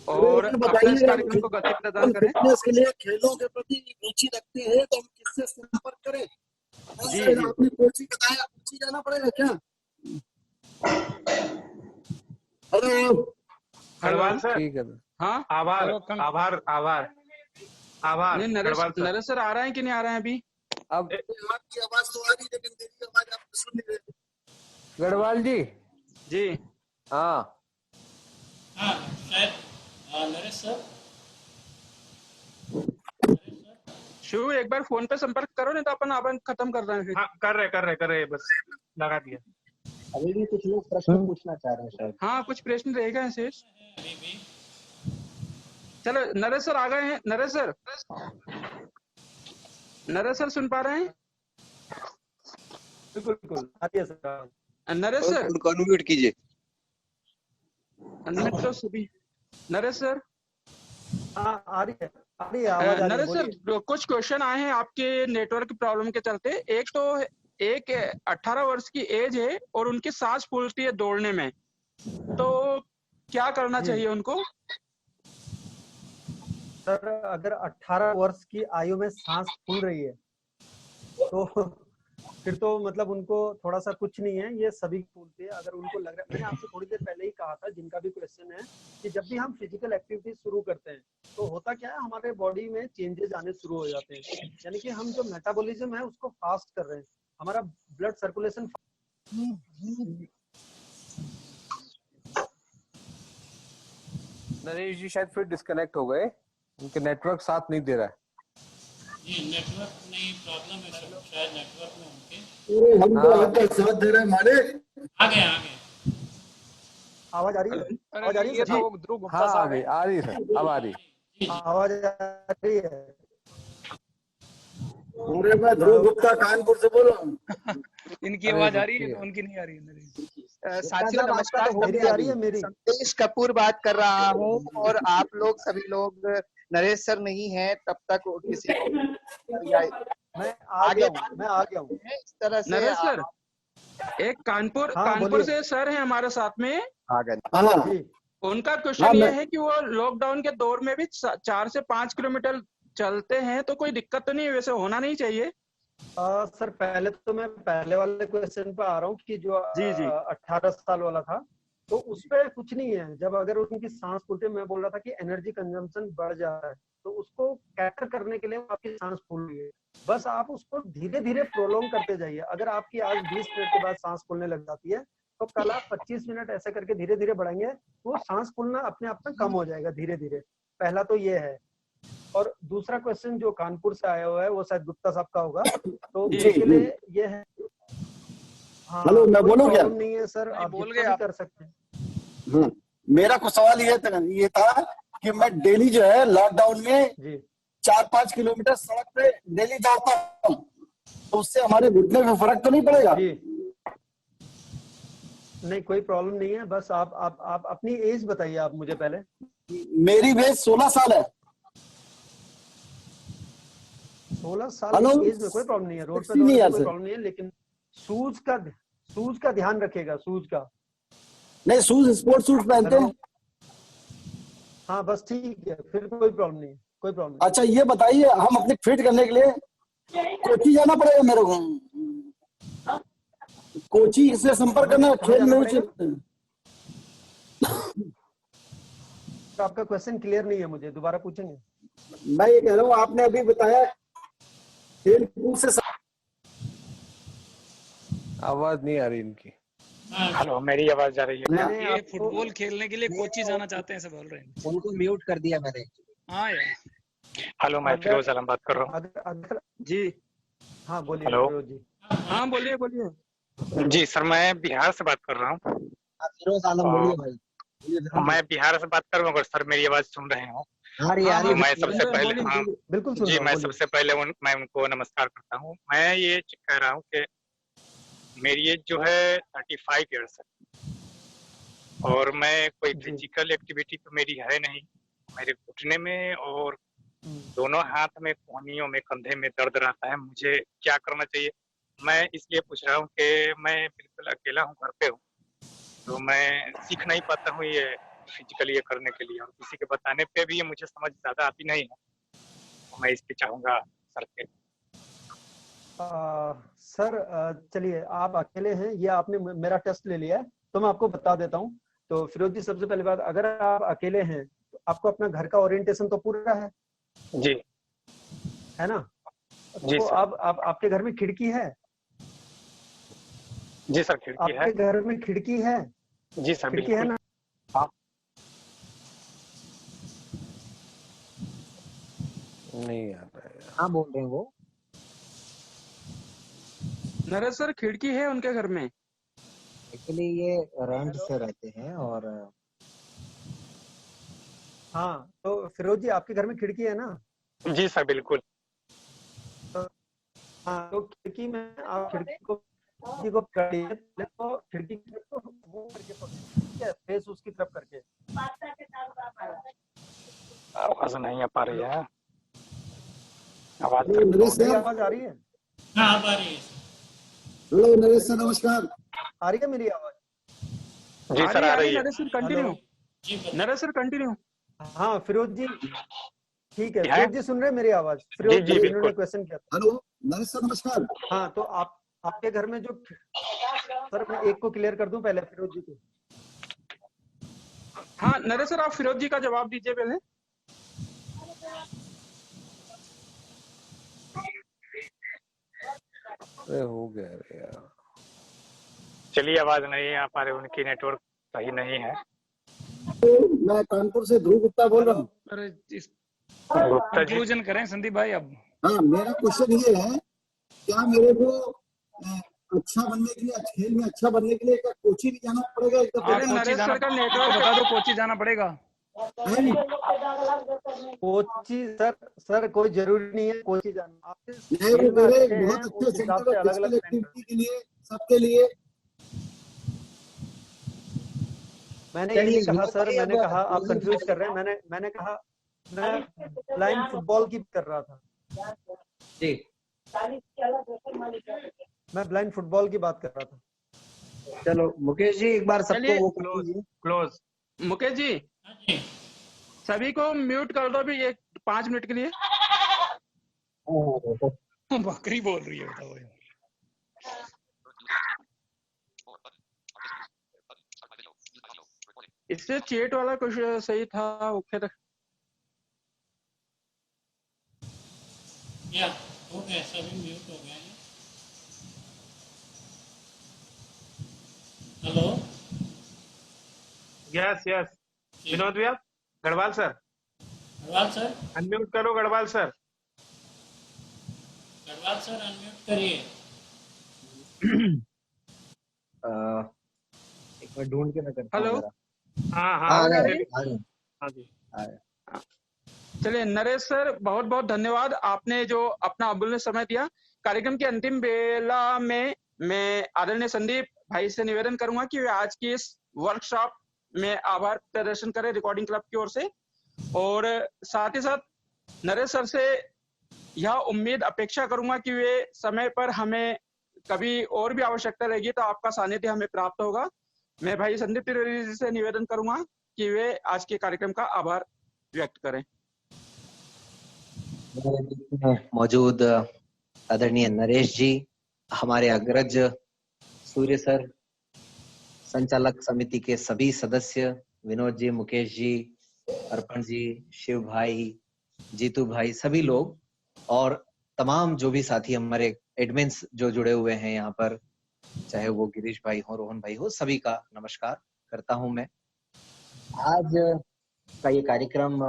और अपने इस कार्यक्रम को गति प्रदान करें। फिटनेस के लिए, खेलों के प्रति रुचि रखते हैं तो हम किससे संपर्क करें? जी आपने कोचिंग बताया, कोचिंग जाना पड़ेगा क्या? Hello Garhwal sir. ठीक है। हाँ, आभार आभार आभार आभार। नरेश सर आ रहे हैं कि नहीं आ रहे हैं अभी? अब आपकी आवाज तो आ रही, लेकिन मेरी आवाज आप सुन नहीं रहे। गढ़वाल जी। जी हाँ शायद नरेश सर। शिव, एक बार फोन पे संपर्क करो, नहीं तो अपन खत्म कर रहे हैं फिर। हाँ, कर रहे बस लगा दिया। अभी भी कुछ लोग प्रश्न पूछना चाह रहे हैं शायद। हाँ, कुछ प्रश्न रहेगा शेष। चलो, नरेश सर आ गए हैं। नरेश सर सुन पा रहे हैं? बिल्कुल नरेश सर अनम्यूट कीजिए। अनम्यूट तो सभी। नरेश सर आ रही है आवाज। नरेश सर, कुछ क्वेश्चन आए हैं आपके नेटवर्क प्रॉब्लम के चलते। एक 18 वर्ष की एज है और उनकी सांस फूलती है दौड़ने में, तो क्या करना चाहिए उनको? सर, अगर 18 वर्ष की आयु में सांस फूल रही है तो फिर तो मतलब उनको थोड़ा सा कुछ नहीं है, ये सभी फूलते हैं। अगर उनको लग रहा है, मैंने आपसे थोड़ी देर पहले ही कहा था, जिनका भी क्वेश्चन है, कि जब भी हम फिजिकल एक्टिविटी शुरू करते हैं तो होता क्या है, हमारे बॉडी में चेंजेस आने शुरू हो जाते हैं। यानी कि हम जो मेटाबॉलिज्म है उसको फास्ट कर रहे हैं, हमारा ब्लड सर्कुलेशन। नरेश जी शायद फिर डिस्कनेक्ट हो गए, उनके नेटवर्क साथ नहीं दे रहा है। जी, नेटवर्क नहीं, प्रॉब्लम है शायद नेटवर्क में उनके। हम तो आपका साथ दे रहे हैं माने। आ गए आवाज आ रही है? आवाज आ रही है? हाँ आ रही है सर, अब आ रही है। आवाज आ रही है। अरे मैं ध्रुव गुप्ता कानपुर से बोल रहा हूँ। इनकी आवाज आ रही है, उनकी नहीं आ रही है। साथियों नमस्कार, मेरी आ रही है। मेरी संदेश कपूर बात कर रहा हूँ और आप लोग सभी लोग नरेश सर नहीं है तब तक किसी मैं आ गया हूँ इस तरह से। नरेश सर, एक कानपुर से सर हैं हमारे साथ में। आ गए। उनका क्वेश्चन ये है कि वो लॉकडाउन के दौर में भी 4 से 5 किलोमीटर चलते हैं, तो कोई दिक्कत तो नहीं, वैसे होना नहीं चाहिए। सर पहले तो मैं पहले वाले क्वेश्चन पे आ रहा हूँ कि जो 18 साल वाला था, तो उस पर कुछ नहीं है। जब अगर उनकी सांस फूलती है, मैं बोल रहा था कि एनर्जी कंजम्पशन बढ़ जा रहा है, तो उसको कैटर करने के लिए आपकी सांस फूल रही है, बस आप उसको धीरे धीरे प्रोलॉन्ग करते जाइए। अगर आपकी आज 20 मिनट के बाद सांस फूलने लग जाती है, तो कल आप 25 मिनट ऐसे करके धीरे धीरे बढ़ाएंगे, तो सांस फूलना अपने आप में कम हो जाएगा धीरे धीरे। पहला तो ये है। और दूसरा क्वेश्चन जो कानपुर से आया हुआ है, वो शायद गुप्ता साहब का होगा, तो उसके लिए ये है। हाँ, हेलो, मैं बोलूं क्या? नहीं है सर, आप बोल गए, आप कर सकते हैं। मेरा कुछ सवाल ये था कि मैं डेली जो है लॉकडाउन में 4-5 किलोमीटर सड़क पे डेली दौड़ता हूँ, तो उससे हमारे घुटने में फर्क तो नहीं पड़ेगा? नहीं, कोई प्रॉब्लम नहीं है। बस आप अपनी एज बताइए आप मुझे पहले। मेरी एज 16 साल है। 16 साल की एज में कोई प्रॉब्लम नहीं है, रोड पे दौड़ने में कोई प्रॉब्लम नहीं है, लेकिन शूज का ध्यान रखिएगा। शूज का नहीं, शूज स्पोर्ट्स शूज पहनते हैं। हाँ बस ठीक है, फिर कोई प्रॉब्लम नहीं है, कोई प्रॉब्लम। अच्छा ये बताइए, हम अपने फिट करने के लिए कोची जाना पड़ेगा मेरे को? कोची से संपर्क करना, खेल में। आपका क्वेश्चन क्लियर नहीं है, मुझे दोबारा पूछेंगे? मैं ये कह रहा हूँ, आपने अभी बताया खेल कूद से। आवाज नहीं आ रही इनकी। हेलो, मेरी आवाज आ रही है? ये फुटबॉल खेलने के लिए कोची जाना चाहते हैं, सब बोल रहे हैं। उनको म्यूट कर दिया मैंने। हाँ यार। हेलो, मैं फिरोज आलम बात कर रहा हूँ। जी हाँ बोलिए। हेलो जी हाँ बोलिए। जी सर, मैं बिहार से बात कर रहा हूँ। फिरोज आलम बोलिए भाई। मैं बिहार से बात कर रहा हूँ, अगर सर मेरी आवाज सुन रहे हो। मैं सबसे पहले बिल्कुल जी, मैं सबसे पहले मैं उनको नमस्कार करता हूँ। मैं ये कह रहा हूँ कि मेरी एज जो है 35 ईयर्स है, और मैं कोई फिजिकल एक्टिविटी तो मेरी है नहीं। मेरे घुटने में और दोनों हाथ में, कोहनियों में, कंधे में दर्द रहता है। मुझे क्या करना चाहिए? मैं इसलिए पूछ रहा हूँ कि मैं बिल्कुल अकेला हूँ, घर पे हूँ, तो मैं सीख नहीं पाता हूँ ये फिजिकली ये करने के लिए, और किसी के बताने पे भी ये मुझे समझ ज्यादा आती नहीं है। तो मैं इस पे चाहूंगा सर के। सर चलिए, आप अकेले हैं, ये आपने मेरा टेस्ट ले लिया है, तो मैं आपको बता देता हूँ। तो फिरोज जी, सबसे पहली बात, अगर आप अकेले हैं तो आपको अपना घर का ओरिएंटेशन तो पूरा है जी, है ना? जी तो सर। आप आपके घर में खिड़की है? जी सर, खिड़की है। आपके घर में खिड़की है? जी सर, खिड़की है ना? हाँ। नहीं आ रहा है। हाँ बोल रहे हैं वो। नरेश सर, खिड़की है उनके घर में? एक्चुअली ये रेंट से रहते हैं। और हाँ, तो फिरोज जी आपके घर में खिड़की है ना? जी सर, बिल्कुल। हाँ, तो खिड़की में आप खिड़की को पकड़िए, तो खिड़की को वो करके पकड़िए, फेस उसकी तरफ करके। आवाज नहीं आ पा रही है। आवाज आ रही है? हाँ, आ रही है। हेलो नरेश सर, नमस्कार। आ रही है मेरी आवाज? जी सर, आ रही है। Naresh sir continue. Naresh sir continue. हाँ फिरोज जी, ठीक है। फिरोज जी सुन रहे हैं मेरी आवाज? फिरोज जी इन्होंने क्वेश्चन किया था। हेलो नरेश सर, नमस्कार। हाँ, तो आपके घर में जो, सर मैं एक को क्लियर कर दूं पहले, फिरोज जी को। हाँ नरेश सर, आप फिरोज जी का जवाब दीजिए पहले। हो गया यार। चलिए, आवाज नहीं आ पा रही, उनकी नेटवर्क सही नहीं है। मैं कानपुर से ध्रुव गुप्ता बोल रहा हूँ। अरे गुप्ता जी, कंक्लूजन करें संदीप भाई अब। हाँ, मेरा क्वेश्चन ये है, क्या मेरे को अच्छा बनने के लिए, खेल में अच्छा बनने के लिए क्या कोची भी जाना पड़ेगा? नरेश सर का नेटवर्क बता दो, कोची जाना पड़ेगा। कोची सर कोई जरूरी नहीं है कोची जाना। मेरे बहुत अच्छे सेंटर फिजिकल एक्टिविटी के लिए सबके लिए। मैंने ये नहीं कहा सर, मैंने कहा आप कंफ्यूज कर रहे हैं। मैंने कहा मैं ब्लाइंड फुटबॉल की कर रहा था जी, मैं ब्लाइंड फुटबॉल की बात कर रहा था। चलो मुकेश जी एक बार सबको वो क्लोज। मुकेश जी सभी को म्यूट कर दो भी 5 मिनट के लिए। बकरी बोल रही है, बताओ। इससे चैट वाला कुछ सही था। ओके तक या हो गया, सभी म्यूट हो गए हैं। हेलो, यस विनोद भैया, गढ़वाल सर अनम्यूट करो। गढ़वाल सर अनम्यूट करिए। एक मिनट ढूंढ के मैं करता हूं हेलो। जरा। हाँ जी। चलिए नरेश सर, बहुत बहुत धन्यवाद, आपने जो अपना अमूल्य समय दिया। कार्यक्रम की अंतिम बेला में मैं आदरणीय संदीप भाई से निवेदन करूंगा कि वे आज की इस वर्कशॉप में आभार प्रदर्शन करें रिकॉर्डिंग क्लब की ओर से, और साथ ही साथ नरेश सर से यह उम्मीद अपेक्षा करूंगा कि वे समय पर हमें कभी और भी आवश्यकता रहेगी तो आपका सानिध्य हमें प्राप्त होगा। मैं भाई संदीप तिवारी जी से निवेदन करूंगा कि वे आज के कार्यक्रम का आभार व्यक्त करें। मौजूद आदरणीय नरेश जी, हमारे अग्रज सूर्य सर, संचालक समिति के सभी सदस्य विनोद जी, मुकेश जी, अर्पण जी, शिव भाई, जीतू भाई, सभी लोग और तमाम जो भी साथी हमारे एडमिन्स जो जुड़े हुए हैं यहाँ पर, चाहे वो गिरीश भाई हो, रोहन भाई हो, सभी का नमस्कार करता हूं मैं। आज का ये कार्यक्रम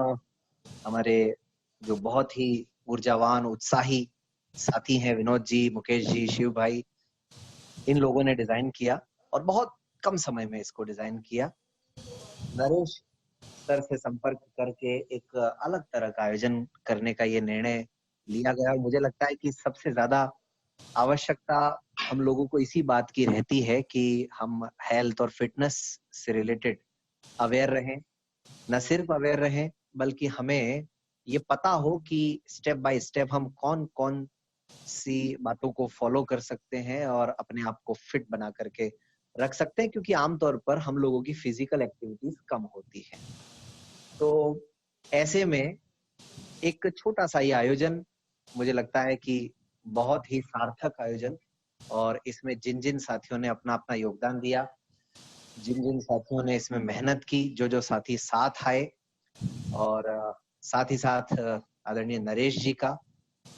हमारे जो बहुत ही ऊर्जावान उत्साही साथी हैं विनोद जी, मुकेश जी, शिव भाई, इन लोगों ने डिजाइन किया और बहुत कम समय में इसको डिजाइन किया। नरेश सर से संपर्क करके एक अलग तरह का आयोजन करने का ये निर्णय लिया गया। मुझे लगता है कि सबसे ज्यादा आवश्यकता हम लोगों को इसी बात की रहती है कि हम हेल्थ और फिटनेस से रिलेटेड अवेयर रहें। न सिर्फ अवेयर रहें बल्कि हमें ये पता हो कि स्टेप बाय स्टेप हम कौन कौन सी बातों को फॉलो कर सकते हैं और अपने आप को फिट बना करके रख सकते हैं, क्योंकि आमतौर पर हम लोगों की फिजिकल एक्टिविटीज कम होती है। तो ऐसे में एक छोटा सा ये आयोजन मुझे लगता है कि बहुत ही सार्थक आयोजन, और इसमें जिन जिन साथियों ने अपना अपना योगदान दिया, जिन जिन साथियों ने इसमें मेहनत की, जो जो साथी साथ आए, और साथ ही साथ आदरणीय नरेश जी का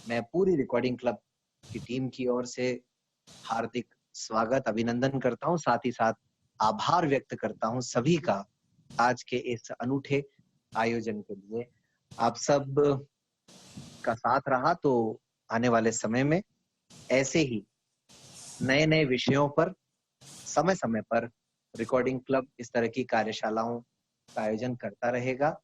मैं पूरी रिकॉर्डिंग क्लब की टीम की ओर से हार्दिक स्वागत, अभिनंदन करता हूं। साथ ही साथ आभार व्यक्त करता हूं सभी का आज के इस अनूठे आयोजन के लिए। आप सब का साथ रहा तो आने वाले समय में ऐसे ही नए नए विषयों पर समय समय पर रिकॉर्डिंग क्लब इस तरह की कार्यशालाओं का आयोजन करता रहेगा।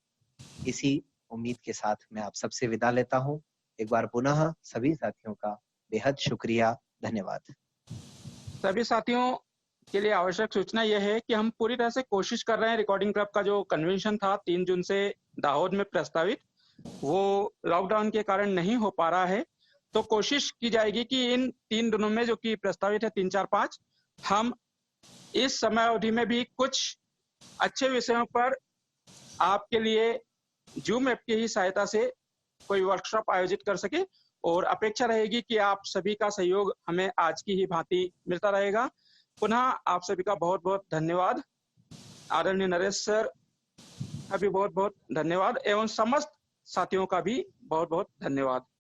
इसी उम्मीद के साथ मैं आप सबसे विदा लेता हूं। एक बार पुनः सभी साथियों का बेहद शुक्रिया, धन्यवाद। सभी साथियों के लिए आवश्यक सूचना यह है कि हम पूरी तरह से कोशिश कर रहे हैं, रिकॉर्डिंग क्लब का जो कन्वेंशन था 3 जून से दाहोद में प्रस्तावित, वो लॉकडाउन के कारण नहीं हो पा रहा है। तो कोशिश की जाएगी कि इन 3 दिनों में जो कि प्रस्तावित है 3, 4, 5, हम इस समय अवधि में भी कुछ अच्छे विषयों पर आपके लिए जूम ऐप की ही सहायता से कोई वर्कशॉप आयोजित कर सके, और अपेक्षा रहेगी कि आप सभी का सहयोग हमें आज की ही भांति मिलता रहेगा। पुनः आप सभी का बहुत बहुत धन्यवाद। आदरणीय नरेश सर का भी बहुत बहुत धन्यवाद, एवं समस्त साथियों का भी बहुत बहुत धन्यवाद।